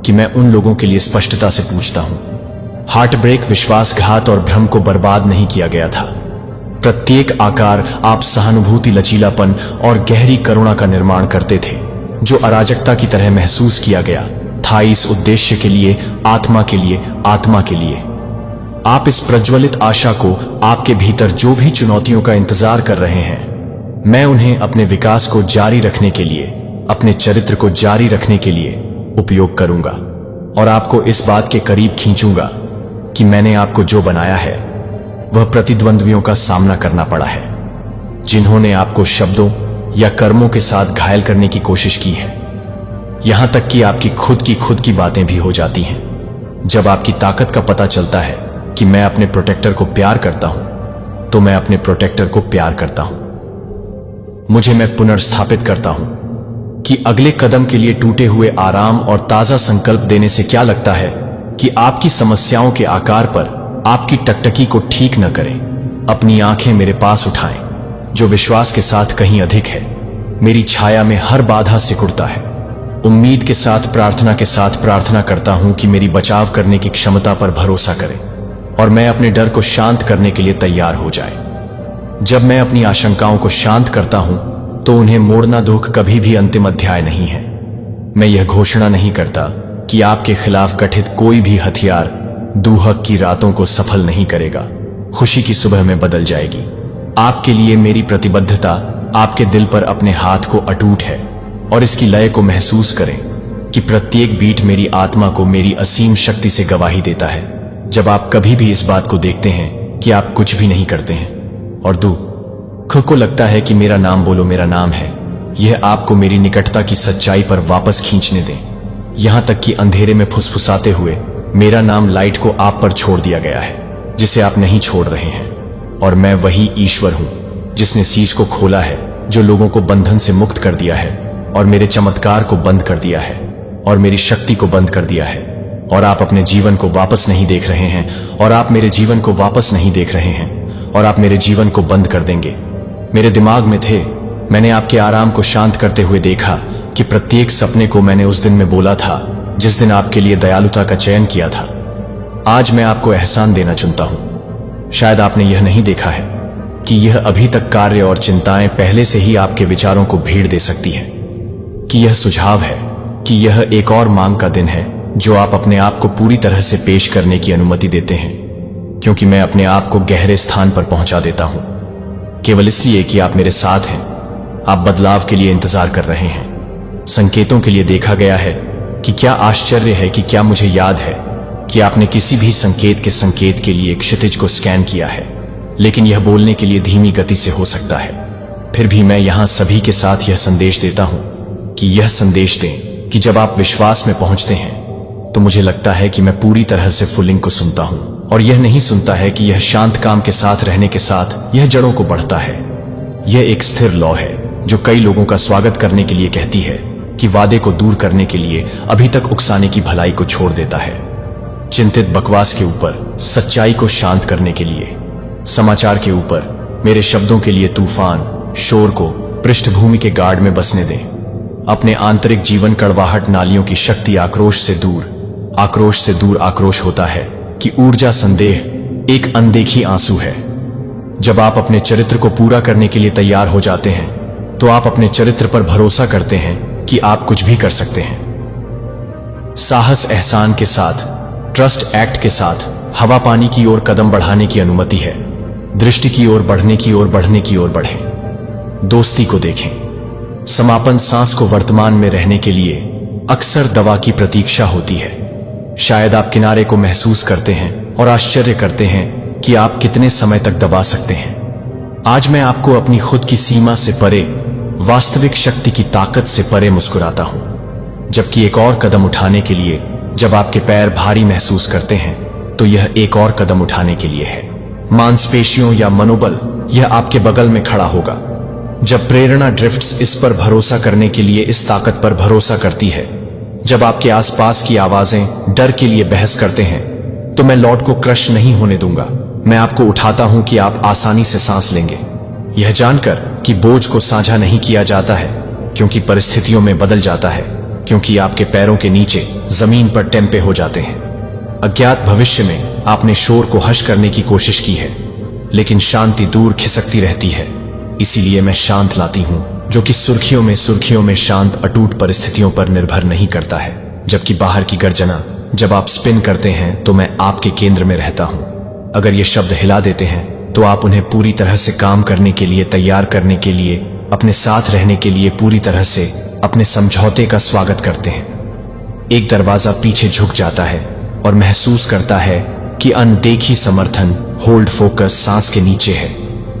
कि मैं उन लोगों के लिए स्पष्टता से पूछता हूं। हार्ट ब्रेक, विश्वासघात और भ्रम को बर्बाद नहीं किया गया था। प्रत्येक आकार आप सहानुभूति, लचीलापन और गहरी करुणा का निर्माण करते थे, जो अराजकता की तरह महसूस किया गया था इस उद्देश्य के लिए, आत्मा के लिए, आत्मा के लिए। आप इस प्रज्वलित आशा को आपके भीतर जो भी चुनौतियों का इंतजार कर रहे हैं, मैं उन्हें अपने विकास को जारी रखने के लिए, अपने चरित्र को जारी रखने के लिए उपयोग करूंगा और आपको इस बात के करीब खींचूंगा कि मैंने आपको जो बनाया है वह प्रतिद्वंद्वियों का सामना करना पड़ा है, जिन्होंने आपको शब्दों या कर्मों के साथ घायल करने की कोशिश की है। यहां तक कि आपकी खुद की बातें भी हो जाती हैं। जब आपकी ताकत का पता चलता है कि मैं अपने प्रोटेक्टर को प्यार करता हूं, तो मैं अपने प्रोटेक्टर को प्यार करता हूं। मुझे मैं पुनर्स्थापित करता हूं कि अगले कदम के लिए टूटे हुए आराम और ताजा संकल्प देने से क्या लगता है कि आपकी समस्याओं के आकार पर आपकी टकटकी को ठीक न करें। अपनी आंखें मेरे पास उठाएं, जो विश्वास के साथ कहीं अधिक है। मेरी छाया में हर बाधा सिकुड़ता है। उम्मीद के साथ, प्रार्थना के साथ प्रार्थना करता हूं कि मेरी बचाव करने की क्षमता पर भरोसा करें और मैं अपने डर को शांत करने के लिए तैयार हो जाए। जब मैं अपनी आशंकाओं को शांत करता हूं, तो उन्हें मोड़ना दुख कभी भी अंतिम अध्याय नहीं है। मैं यह घोषणा नहीं करता कि आपके खिलाफ गठित कोई भी हथियार दुहक की रातों को सफल नहीं करेगा, खुशी की सुबह में बदल जाएगी। आपके लिए मेरी प्रतिबद्धता आपके दिल पर अपने हाथ को अटूट है और इसकी लय को महसूस करें कि प्रत्येक बीट मेरी आत्मा को मेरी असीम शक्ति से गवाही देता है। जब आप कभी भी इस बात को देखते हैं कि आप कुछ भी नहीं करते हैं और दुख को लगता है कि मेरा नाम बोलो, मेरा नाम है, यह आपको मेरी निकटता की सच्चाई पर वापस खींचने दें। यहां तक कि अंधेरे में फुसफुसाते हुए मेरा नाम लाइट को आप पर छोड़ दिया गया है, जिसे आप नहीं छोड़ रहे हैं। और मैं वही ईश्वर हूं जिसने शीश को खोला है, जो लोगों को बंधन से मुक्त कर दिया है और मेरे चमत्कार को बंद कर दिया है और मेरी शक्ति को बंद कर दिया है। और आप अपने जीवन को वापस नहीं देख रहे हैं और आप मेरे जीवन को वापस नहीं देख रहे हैं और आप मेरे जीवन को बंद कर देंगे। मेरे दिमाग में थे, मैंने आपके आराम को शांत करते हुए देखा कि प्रत्येक सपने को मैंने उस दिन में बोला था जिस दिन आपके लिए दयालुता का चयन किया था। आज मैं आपको एहसान देना चुनता हूं। शायद आपने यह नहीं देखा है कि यह अभी तक कार्य और चिंताएं पहले से ही आपके विचारों को भीड़ दे सकती है, कि यह सुझाव है कि यह एक और मांग का दिन है जो आप अपने आप को पूरी तरह से पेश करने की अनुमति देते हैं, क्योंकि मैं अपने आप को गहरे स्थान पर पहुंचा देता हूं, केवल इसलिए कि आप मेरे साथ हैं। आप बदलाव के लिए इंतजार कर रहे हैं, संकेतों के लिए देखा गया है कि क्या आश्चर्य है कि क्या मुझे याद है कि आपने किसी भी संकेत के लिए क्षितिज को स्कैन किया है, लेकिन यह बोलने के लिए धीमी गति से हो सकता है। फिर भी मैं यहां सभी के साथ यह संदेश देता हूं कि यह संदेश दें कि जब आप विश्वास में पहुंचते हैं तो मुझे लगता है कि मैं पूरी तरह से फुलिंग को सुनता हूं और यह नहीं सुनता है कि यह शांत काम के साथ रहने के साथ यह जड़ों को बढ़ता है। यह एक स्थिर लॉ है जो कई लोगों का स्वागत करने के लिए कहती है कि वादे को दूर करने के लिए अभी तक उकसाने की भलाई को छोड़ देता है, चिंतित बकवास के ऊपर सच्चाई को शांत करने के लिए, समाचार के ऊपर मेरे शब्दों के लिए तूफान, शोर को पृष्ठभूमि के गार्ड में बसने दें। अपने आंतरिक जीवन कड़वाहट नालियों की शक्ति आक्रोश से दूर आक्रोश होता है कि ऊर्जा संदेह एक अनदेखी आंसू है। जब आप अपने चरित्र को पूरा करने के लिए तैयार हो जाते हैं तो आप अपने चरित्र पर भरोसा करते हैं कि आप कुछ भी कर सकते हैं। साहस, एहसान के साथ, ट्रस्ट एक्ट के साथ हवा पानी की ओर कदम बढ़ाने की अनुमति है। दृष्टि की ओर बढ़ने की ओर बढ़ें। दोस्ती को देखें। समापन सांस को वर्तमान में रहने के लिए अक्सर दवा की प्रतीक्षा होती है। शायद आप किनारे को महसूस करते हैं और आश्चर्य करते हैं कि आप कितने समय तक दबा सकते हैं। आज मैं आपको अपनी खुद की सीमा से परे, वास्तविक शक्ति की ताकत से परे मुस्कुराता हूं, जबकि एक और कदम उठाने के लिए, जब आपके पैर भारी महसूस करते हैं तो यह एक और कदम उठाने के लिए है। मांसपेशियों या मनोबल, यह आपके बगल में खड़ा होगा। जब प्रेरणा ड्रिफ्ट्स इस पर भरोसा करने के लिए इस ताकत पर भरोसा करती है, जब आपके आसपास की आवाजें डर के लिए बहस करते हैं, तो मैं लॉर्ड को क्रश नहीं होने दूंगा। मैं आपको उठाता हूं कि आप आसानी से सांस लेंगे, यह जानकर कि बोझ को साझा नहीं किया जाता है क्योंकि परिस्थितियों में बदल जाता है, क्योंकि आपके पैरों के नीचे जमीन पर टेम्पे हो जाते हैं। अज्ञात भविष्य में आपने शोर को हश करने की कोशिश की है, लेकिन शांति दूर खिसकती रहती है। इसीलिए मैं शांत लाती हूं, जो कि सुर्खियों में शांत अटूट परिस्थितियों पर निर्भर नहीं करता है। जबकि बाहर की गर्जना जब आप स्पिन करते हैं तो मैं आपके केंद्र में रहता हूं। अगर ये शब्द हिला देते हैं तो आप उन्हें पूरी तरह से काम करने के लिए, तैयार करने के लिए, अपने साथ रहने के लिए पूरी तरह से अपने समझौते का स्वागत करते हैं। एक दरवाजा पीछे झुक जाता है और महसूस करता है कि अनदेखी समर्थन, होल्ड फोकस सांस के नीचे है,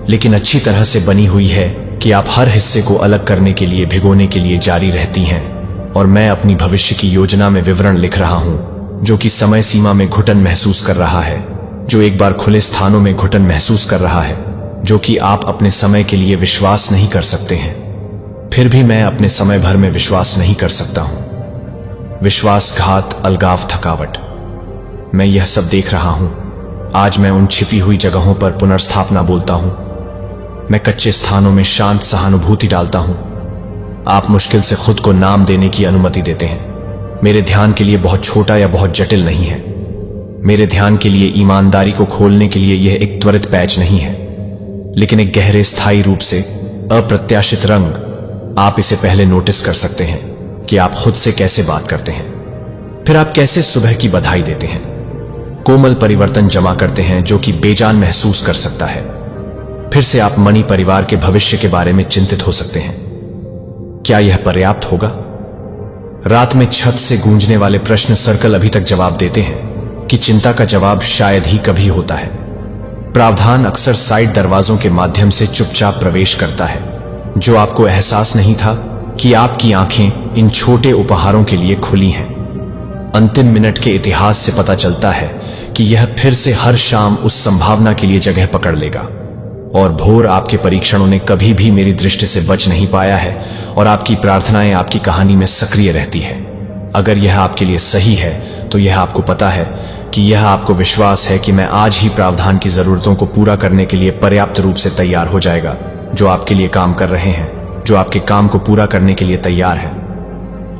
लेकिन अच्छी तरह से बनी हुई है कि आप हर हिस्से को अलग करने के लिए, भिगोने के लिए जारी रहती हैं। और मैं अपनी भविष्य की योजना में विवरण लिख रहा हूं, जो कि समय सीमा में घुटन महसूस कर रहा है, जो एक बार खुले स्थानों में घुटन महसूस कर रहा है, जो कि आप अपने समय के लिए विश्वास नहीं कर सकते हैं। फिर भी मैं अपने समय भर में विश्वास नहीं कर सकता हूं। विश्वासघात, अलगाव, थकावट, मैं यह सब देख रहा हूं। आज मैं उन छिपी हुई जगहों पर पुनर्स्थापना बोलता हूं। मैं कच्चे स्थानों में शांत सहानुभूति डालता हूं। आप मुश्किल से खुद को नाम देने की अनुमति देते हैं। मेरे ध्यान के लिए बहुत छोटा या बहुत जटिल नहीं है। मेरे ध्यान के लिए ईमानदारी को खोलने के लिए यह एक त्वरित पैच नहीं है, लेकिन एक गहरे स्थायी रूप से अप्रत्याशित रंग। आप इसे पहले नोटिस कर सकते हैं कि आप खुद से कैसे बात करते हैं, फिर आप कैसे सुबह की बधाई देते हैं, कोमल परिवर्तन जमा करते हैं जो कि बेजान महसूस कर सकता है। फिर से आप मणि परिवार के भविष्य के बारे में चिंतित हो सकते हैं। क्या यह पर्याप्त होगा? रात में छत से गूंजने वाले प्रश्न सर्कल अभी तक जवाब देते हैं कि चिंता का जवाब शायद ही कभी होता है। प्रावधान अक्सर साइड दरवाजों के माध्यम से चुपचाप प्रवेश करता है, जो आपको एहसास नहीं था कि आपकी आंखें इन छोटे उपहारों के लिए खुली हैं। अंतिम मिनट के इतिहास से पता चलता है कि यह फिर से हर शाम उस संभावना के लिए जगह पकड़ लेगा। और भोर आपके परीक्षणों ने कभी भी मेरी दृष्टि से बच नहीं पाया है, और आपकी प्रार्थनाएं आपकी कहानी में सक्रिय रहती है। अगर यह आपके लिए सही है तो यह आपको पता है कि यह आपको विश्वास है कि मैं आज ही प्रावधान की जरूरतों को पूरा करने के लिए पर्याप्त रूप से तैयार हो जाएगा, जो आपके लिए काम कर रहे हैं, जो आपके काम को पूरा करने के लिए तैयार है।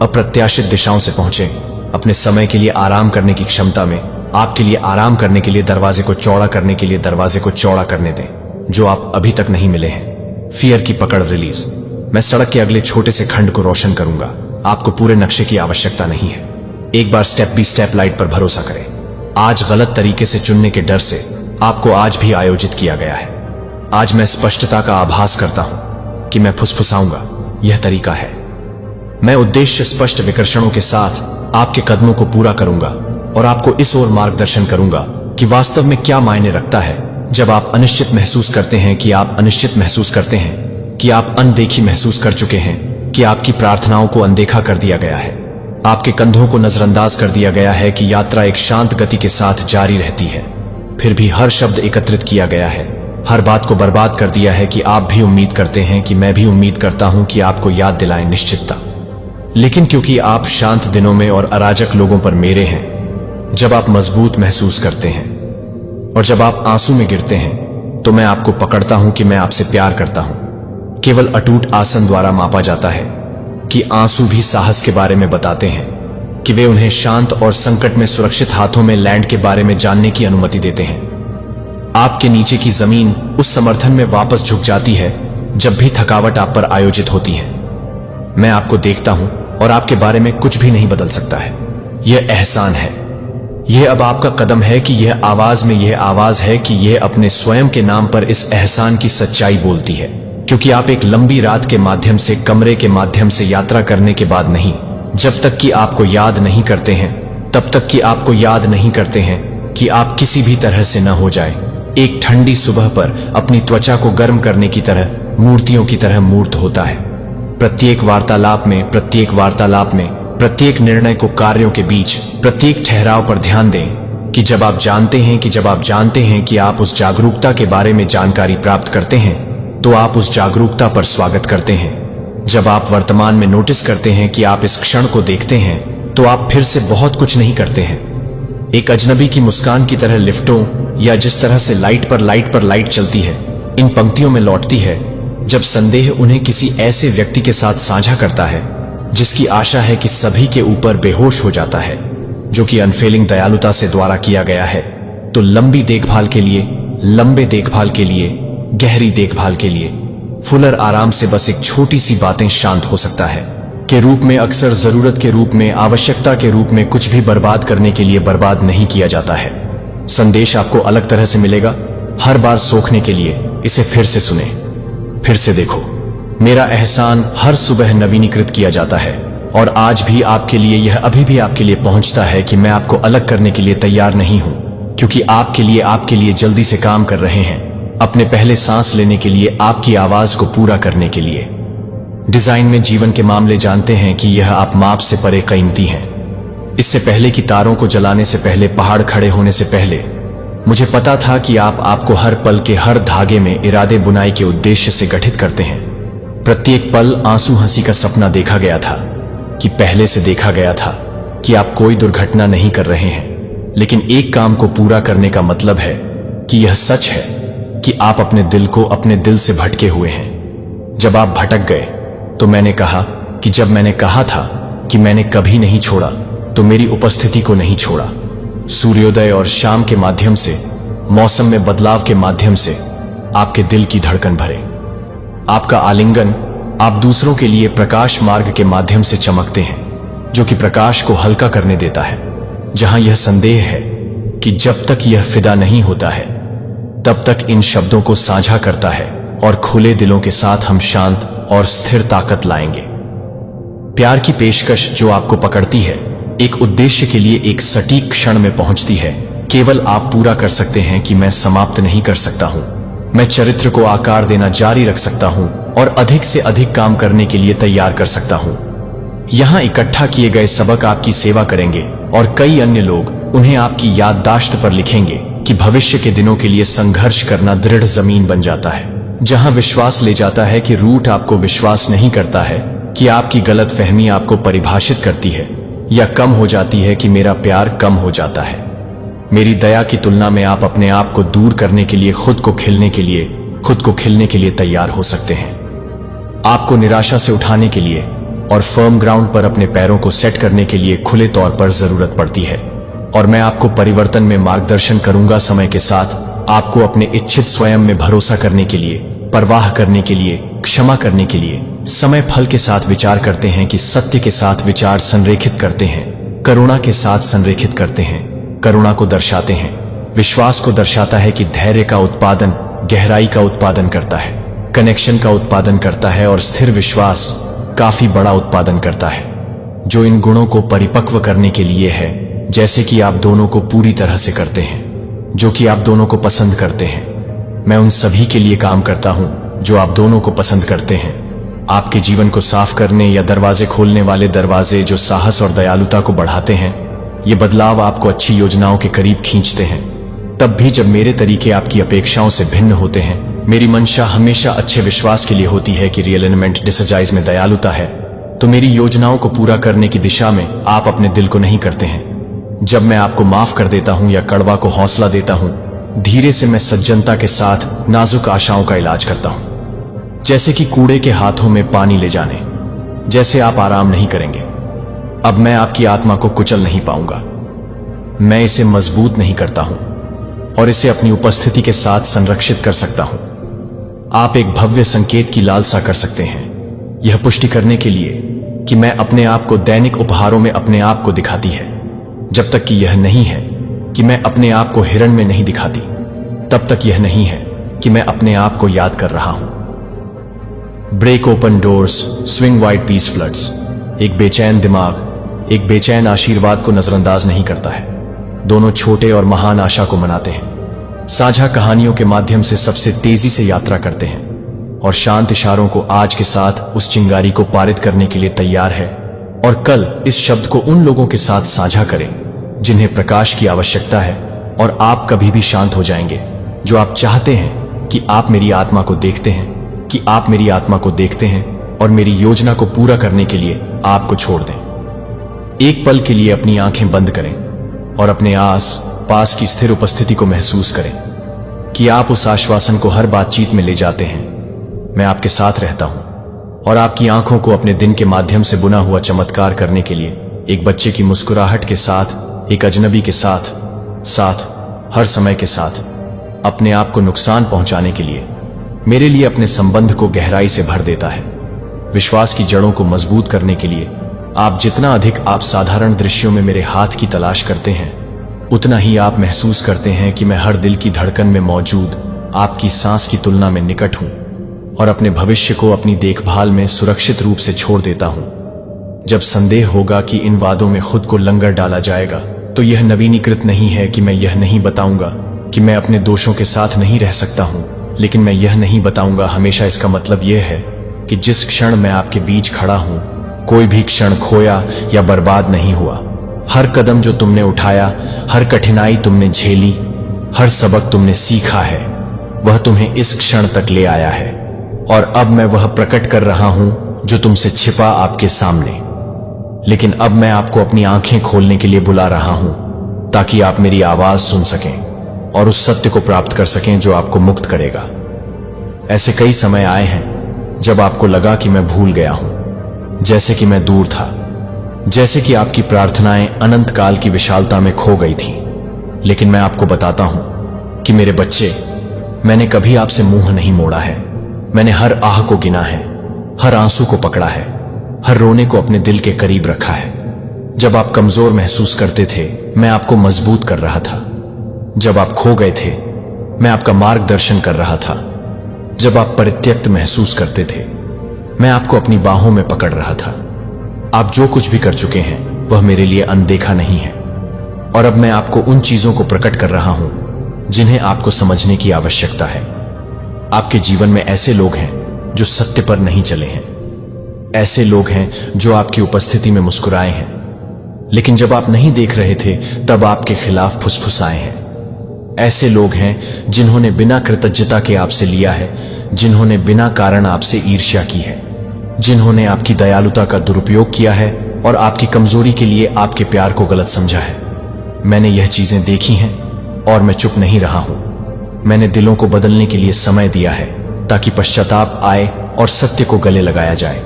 अप्रत्याशित दिशाओं से पहुंचे अपने समय के लिए आराम करने की क्षमता में। आपके लिए आराम करने के लिए दरवाजे को चौड़ा करने के लिए दरवाजे को चौड़ा करने दें, जो आप अभी तक नहीं मिले हैं। फियर की पकड़ रिलीज। मैं सड़क के अगले छोटे से खंड को रोशन करूंगा। आपको पूरे नक्शे की आवश्यकता नहीं है। एक बार स्टेप बाय स्टेप लाइट पर भरोसा करें। आज गलत तरीके से चुनने के डर से आपको आज भी आयोजित किया गया है। आज मैं स्पष्टता का आभास करता हूं कि मैं फुसफुसाऊंगा। यह तरीका है। मैं उद्देश्य स्पष्ट विकर्षणों के साथ आपके कदमों को पूरा करूंगा और आपको इस ओर मार्गदर्शन करूंगा कि वास्तव में क्या मायने रखता है जब आप अनिश्चित महसूस करते हैं, कि आप अनिश्चित महसूस करते हैं, कि आप अनदेखी महसूस कर चुके हैं, कि आपकी प्रार्थनाओं को अनदेखा कर दिया गया है, आपके कंधों को नजरअंदाज कर दिया गया है, कि यात्रा एक शांत गति के साथ जारी रहती है। फिर भी हर शब्द एकत्रित किया गया है, हर बात को बर्बाद कर दिया है कि आप भी उम्मीद करते हैं, कि मैं भी उम्मीद करता हूं कि आपको याद दिलाएं निश्चितता। लेकिन क्योंकि आप शांत दिनों में और अराजक लोगों पर मेरे हैं, जब आप मजबूत महसूस करते हैं और जब आप आंसू में गिरते हैं, तो मैं आपको पकड़ता हूं कि मैं आपसे प्यार करता हूं। केवल अटूट आसन द्वारा मापा जाता है कि आंसू भी साहस के बारे में बताते हैं, कि वे उन्हें शांत और संकट में सुरक्षित हाथों में लैंड के बारे में जानने की अनुमति देते हैं। आपके नीचे की जमीन उस समर्थन में वापस झुक जाती है जब भी थकावट आप पर आयोजित होती है। मैं आपको देखता हूं और आपके बारे में कुछ भी नहीं बदल सकता है। यह एहसान है। यह अब आपका कदम है कि यह आवाज में यह आवाज है कि यह अपने स्वयं के नाम पर इस एहसान की सच्चाई बोलती है, क्योंकि आप एक लंबी रात के माध्यम से, कमरे के माध्यम से यात्रा करने के बाद नहीं, जब तक कि आपको याद नहीं करते हैं, तब तक कि आपको याद नहीं करते हैं कि आप किसी भी तरह से न हो जाए, एक ठंडी सुबह पर अपनी त्वचा को गर्म करने की तरह, मूर्तियों की तरह मूर्त होता है। प्रत्येक वार्तालाप में, प्रत्येक निर्णय को कार्यों के बीच, प्रत्येक ठहराव पर ध्यान दें कि जब आप जानते हैं कि आप उस जागरूकता के बारे में जानकारी प्राप्त करते हैं, तो आप उस जागरूकता पर स्वागत करते हैं। जब आप वर्तमान में नोटिस करते हैं कि आप इस क्षण को देखते हैं, तो आप फिर से बहुत कुछ नहीं करते हैं। एक अजनबी की मुस्कान की तरह लिफ्टों, या जिस तरह से लाइट पर लाइट चलती है, इन पंक्तियों में लौटती है, जब संदेह उन्हें किसी ऐसे व्यक्ति के साथ साझा करता है जिसकी आशा है कि सभी के ऊपर बेहोश हो जाता है, जो कि अनफेलिंग दयालुता से द्वारा किया गया है, तो लंबी देखभाल के लिए, लंबे देखभाल के लिए, गहरी देखभाल के लिए फुलर आराम से बस एक छोटी सी बातें शांत हो सकता है के रूप में, अक्सर जरूरत के रूप में, आवश्यकता के रूप में कुछ भी बर्बाद करने के लिए बर्बाद नहीं किया जाता है। संदेश आपको अलग तरह से मिलेगा हर बार सोखने के लिए। इसे फिर से सुने, फिर से देखो। मेरा एहसान हर सुबह नवीनीकृत किया जाता है और आज भी आपके लिए, यह अभी भी आपके लिए पहुंचता है कि मैं आपको अलग करने के लिए तैयार नहीं हूं, क्योंकि आपके लिए जल्दी से काम कर रहे हैं, अपने पहले सांस लेने के लिए, आपकी आवाज को पूरा करने के लिए। डिजाइन में जीवन के मामले जानते हैं कि यह आप माप से परे कीमती हैं। इससे पहले कि तारों को जलाने से पहले, पहाड़ खड़े होने से पहले, मुझे पता था कि आपको हर पल के हर धागे में इरादे बुनाई के उद्देश्य से गठित करते हैं। प्रत्येक पल आंसू हंसी का सपना देखा गया था, कि पहले से देखा गया था कि आप कोई दुर्घटना नहीं कर रहे हैं, लेकिन एक काम को पूरा करने का मतलब है कि यह सच है कि आप अपने दिल को, अपने दिल से भटके हुए हैं। जब आप भटक गए तो मैंने कहा कि जब मैंने कहा था कि मैंने कभी नहीं छोड़ा, तो मेरी उपस्थिति को नहीं छोड़ा। सूर्योदय और शाम के माध्यम से, मौसम में बदलाव के माध्यम से आपके दिल की धड़कन भरे। आपका आलिंगन, आप दूसरों के लिए प्रकाश मार्ग के माध्यम से चमकते हैं, जो कि प्रकाश को हल्का करने देता है। जहां यह संदेह है कि जब तक यह फिदा नहीं होता है, तब तक इन शब्दों को साझा करता है और खुले दिलों के साथ हम शांत और स्थिर ताकत लाएंगे। प्यार की पेशकश जो आपको पकड़ती है, एक उद्देश्य के लिए एक सटीक क्षण में पहुंचती है। केवल आप पूरा कर सकते हैं कि मैं समाप्त नहीं कर सकता हूं, मैं चरित्र को आकार देना जारी रख सकता हूं और अधिक से अधिक काम करने के लिए तैयार कर सकता हूं। यहां इकट्ठा किए गए सबक आपकी सेवा करेंगे और कई अन्य लोग उन्हें आपकी याददाश्त पर लिखेंगे कि भविष्य के दिनों के लिए संघर्ष करना दृढ़ जमीन बन जाता है। जहां विश्वास ले जाता है कि रूट आपको विश्वास नहीं करता है, कि आपकी गलतफहमी आपको परिभाषित करती है या कम हो जाती है, कि मेरा प्यार कम हो जाता है। मेरी दया की तुलना में आप अपने आप को दूर करने के लिए, खुद को खिलने के लिए तैयार हो सकते हैं। आपको निराशा से उठाने के लिए और फर्म ग्राउंड पर अपने पैरों को सेट करने के लिए खुले तौर पर जरूरत पड़ती है, और मैं आपको परिवर्तन में मार्गदर्शन करूंगा। समय के साथ आपको अपने इच्छित स्वयं में भरोसा करने के लिए, परवाह करने के लिए, क्षमा करने के लिए, समय फल के साथ विचार करते हैं कि सत्य के साथ विचार संरेखित करते हैं, करुणा के साथ संरेखित करते हैं, करुणा को दर्शाते हैं, विश्वास को दर्शाता है कि धैर्य का उत्पादन गहराई का उत्पादन करता है, कनेक्शन का उत्पादन करता है, और स्थिर विश्वास काफी बड़ा उत्पादन करता है, जो इन गुणों को परिपक्व करने के लिए है, जैसे कि आप दोनों को पूरी तरह से करते हैं, जो कि आप दोनों को पसंद करते हैं। मैं उन सभी के लिए काम करता हूं जो आप दोनों को पसंद करते हैं। आपके जीवन को साफ करने या दरवाजे खोलने वाले दरवाजे जो साहस और दयालुता को बढ़ाते हैं। ये बदलाव आपको अच्छी योजनाओं के करीब खींचते हैं, तब भी जब मेरे तरीके आपकी अपेक्षाओं से भिन्न होते हैं। मेरी मंशा हमेशा अच्छे विश्वास के लिए होती है कि रियलिनमेंट डिसजाइज में दयालुता है, तो मेरी योजनाओं को पूरा करने की दिशा में आप अपने दिल को नहीं करते हैं। जब मैं आपको माफ कर देता हूं या कड़वा को हौसला देता हूं, धीरे से मैं सज्जनता के साथ नाजुक आशाओं का इलाज करता हूं, जैसे कि कूड़े के हाथों में पानी ले जाने जैसे। आप आराम नहीं करेंगे। अब मैं आपकी आत्मा को कुचल नहीं पाऊंगा, मैं इसे मजबूत नहीं करता हूं और इसे अपनी उपस्थिति के साथ संरक्षित कर सकता हूं। आप एक भव्य संकेत की लालसा कर सकते हैं, यह पुष्टि करने के लिए कि मैं अपने आप को दैनिक उपहारों में अपने आप को दिखाती है। जब तक कि यह नहीं है कि मैं अपने आप को हिरण में नहीं दिखाती, तब तक यह नहीं है कि मैं अपने आप को याद कर रहा हूं। Break open doors, swing wide peace floods. एक बेचैन दिमाग एक बेचैन आशीर्वाद को नजरअंदाज नहीं करता है। दोनों छोटे और महान आशा को मनाते हैं, साझा कहानियों के माध्यम से सबसे तेजी से यात्रा करते हैं और शांत इशारों को आज के साथ उस चिंगारी को पारित करने के लिए तैयार है। और कल इस शब्द को उन लोगों के साथ साझा करें जिन्हें प्रकाश की आवश्यकता है, और आप कभी भी शांत हो जाएंगे। जो आप चाहते हैं कि आप मेरी आत्मा को देखते हैं, कि आप मेरी आत्मा को देखते हैं और मेरी योजना को पूरा करने के लिए आपको छोड़ दें। एक पल के लिए अपनी आंखें बंद करें और अपने आस पास की स्थिर उपस्थिति को महसूस करें कि आप उस आश्वासन को हर बातचीत में ले जाते हैं, मैं आपके साथ रहता हूं, और आपकी आंखों को अपने दिन के माध्यम से बुना हुआ चमत्कार करने के लिए, एक बच्चे की मुस्कुराहट के साथ, एक अजनबी के साथ, हर समय के साथ, अपने आप को नुकसान पहुंचाने के लिए मेरे लिए अपने संबंध को गहराई से भर देता है। विश्वास की जड़ों को मजबूत करने के लिए आप जितना अधिक आप साधारण दृश्यों में मेरे हाथ की तलाश करते हैं, उतना ही आप महसूस करते हैं कि मैं हर दिल की धड़कन में मौजूद आपकी सांस की तुलना में निकट हूं और अपने भविष्य को अपनी देखभाल में सुरक्षित रूप से छोड़ देता हूं। जब संदेह होगा कि इन वादों में खुद को लंगर डाला जाएगा, तो यह नवीनीकृत नहीं है कि मैं यह नहीं बताऊंगा कि मैं अपने दोषों के साथ नहीं रह सकता हूं, लेकिन मैं यह नहीं बताऊंगा हमेशा। इसका मतलब यह है कि जिस क्षण मैं आपके बीच खड़ा हूं, कोई भी क्षण खोया या बर्बाद नहीं हुआ। हर कदम जो तुमने उठाया, हर कठिनाई तुमने झेली, हर सबक तुमने सीखा है, वह तुम्हें इस क्षण तक ले आया है। और अब मैं वह प्रकट कर रहा हूं जो तुमसे छिपा आपके सामने। लेकिन अब मैं आपको अपनी आंखें खोलने के लिए बुला रहा हूं, ताकि आप मेरी आवाज सुन सकें और उस सत्य को प्राप्त कर सकें जो आपको मुक्त करेगा। ऐसे कई समय आए हैं जब आपको लगा कि मैं भूल गया हूं, जैसे कि मैं दूर था, जैसे कि आपकी प्रार्थनाएं अनंत काल की विशालता में खो गई थी। लेकिन मैं आपको बताता हूं कि मेरे बच्चे, मैंने कभी आपसे मुंह नहीं मोड़ा है। मैंने हर आह को गिना है, हर आंसू को पकड़ा है, हर रोने को अपने दिल के करीब रखा है। जब आप कमजोर महसूस करते थे, मैं आपको मजबूत कर रहा था। जब आप खो गए थे, मैं आपका मार्गदर्शन कर रहा था। जब आप परित्यक्त महसूस करते थे, मैं आपको अपनी बाहों में पकड़ रहा था। आप जो कुछ भी कर चुके हैं, वह मेरे लिए अनदेखा नहीं है। और अब मैं आपको उन चीजों को प्रकट कर रहा हूं जिन्हें आपको समझने की आवश्यकता है। आपके जीवन में ऐसे लोग हैं जो सत्य पर नहीं चले हैं। ऐसे लोग हैं जो आपकी उपस्थिति में मुस्कुराए हैं, लेकिन जब आप नहीं देख रहे थे, तब आपके खिलाफ फुसफुसाए हैं। ऐसे लोग हैं जिन्होंने बिना कृतज्ञता के आपसे लिया है, जिन्होंने बिना कारण आपसे ईर्ष्या की है, जिन्होंने आपकी दयालुता का दुरुपयोग किया है और आपकी कमजोरी के लिए आपके प्यार को गलत समझा है। मैंने यह चीजें देखी हैं और मैं चुप नहीं रहा हूं। मैंने दिलों को बदलने के लिए समय दिया है, ताकि पश्चाताप आए और सत्य को गले लगाया जाए।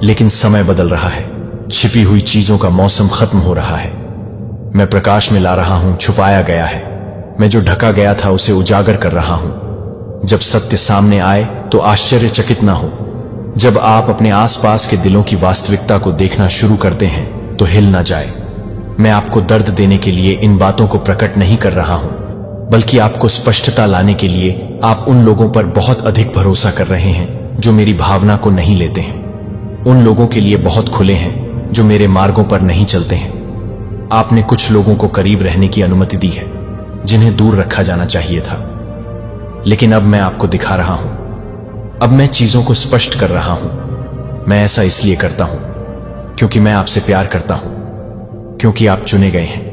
लेकिन समय बदल रहा है, छिपी हुई चीजों का मौसम खत्म हो रहा है। मैं प्रकाश में ला रहा हूं छुपाया गया है। मैं जो ढका गया था उसे उजागर कर रहा हूं। जब सत्य सामने आए तो आश्चर्यचकित ना हो। जब आप अपने आसपास के दिलों की वास्तविकता को देखना शुरू करते हैं तो हिल ना जाए। मैं आपको दर्द देने के लिए इन बातों को प्रकट नहीं कर रहा हूं, बल्कि आपको स्पष्टता लाने के लिए आप उन लोगों पर बहुत अधिक भरोसा कर रहे हैं जो मेरी भावना को नहीं लेते हैं। उन लोगों के लिए बहुत खुले हैं जो मेरे मार्गों पर नहीं चलते हैं। आपने कुछ लोगों को करीब रहने की अनुमति दी है जिन्हें दूर रखा जाना चाहिए था। लेकिन अब मैं आपको दिखा रहा हूं। अब मैं चीजों को स्पष्ट कर रहा हूं। मैं ऐसा इसलिए करता हूं क्योंकि मैं आपसे प्यार करता हूं, क्योंकि आप चुने गए हैं,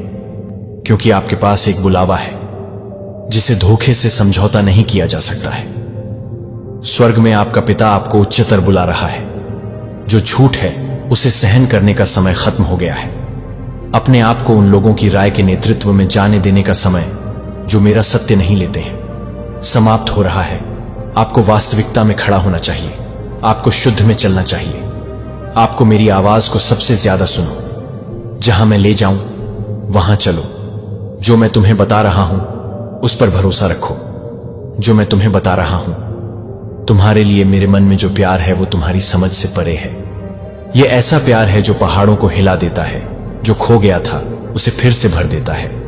क्योंकि आपके पास एक बुलावा है जिसे धोखे से समझौता नहीं किया जा सकता है। स्वर्ग में आपका पिता आपको उच्चतर बुला रहा है। जो झूठ है उसे सहन करने का समय खत्म हो गया है। अपने आप को उन लोगों की राय के नेतृत्व में जाने देने का समय जो मेरा सत्य नहीं लेते हैं समाप्त हो रहा है। आपको वास्तविकता में खड़ा होना चाहिए। आपको शुद्ध में चलना चाहिए। आपको मेरी आवाज को सबसे ज्यादा सुनो। जहां मैं ले जाऊं वहां चलो। जो मैं तुम्हें बता रहा हूं उस पर भरोसा रखो। जो मैं तुम्हें बता रहा हूं, तुम्हारे लिए मेरे मन में जो प्यार है वो तुम्हारी समझ से परे है। यह ऐसा प्यार है जो पहाड़ों को हिला देता है, जो खो गया था उसे फिर से भर देता है।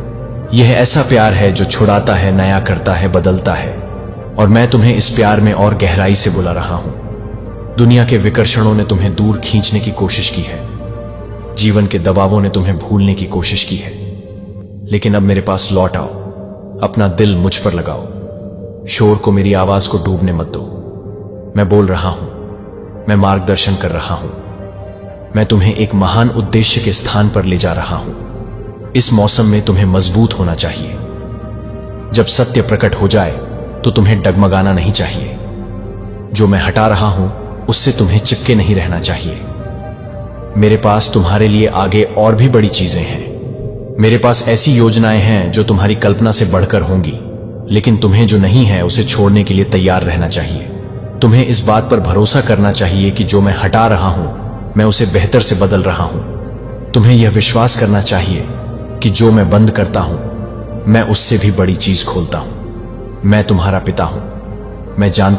यह ऐसा प्यार है जो छुड़ाता है, नया करता है, बदलता है। और मैं तुम्हें इस प्यार में और गहराई से बुला रहा हूं। दुनिया के विकर्षणों ने तुम्हें दूर खींचने की कोशिश की है। जीवन के दबावों ने तुम्हें भूलने की कोशिश की है। लेकिन अब मेरे पास लौट आओ। अपना दिल मुझ पर लगाओ। शोर को मेरी आवाज को डूबने मत दो। मैं बोल रहा हूं, मैं मार्गदर्शन कर रहा हूं। मैं तुम्हें एक महान उद्देश्य के स्थान पर ले जा रहा हूं। इस मौसम में तुम्हें मजबूत होना चाहिए। जब सत्य प्रकट हो जाए तो तुम्हें डगमगाना नहीं चाहिए। जो मैं हटा रहा हूं उससे तुम्हें चिपके नहीं रहना चाहिए। मेरे पास तुम्हारे लिए आगे और भी बड़ी चीजें हैं। मेरे पास ऐसी योजनाएं हैं जो तुम्हारी कल्पना से बढ़कर होंगी, लेकिन तुम्हें जो नहीं है उसे छोड़ने के लिए तैयार रहना चाहिए। तुम्हें इस बात पर भरोसा करना चाहिए कि जो मैं हटा रहा हूं मैं उसे बेहतर से बदल रहा हूं। तुम्हें यह विश्वास करना चाहिए कि जो मैं बंद करता हूं मैं उससे भी बड़ी चीज खोलता हूं। मैं तुम्हारा पिता हूं। मैं जानता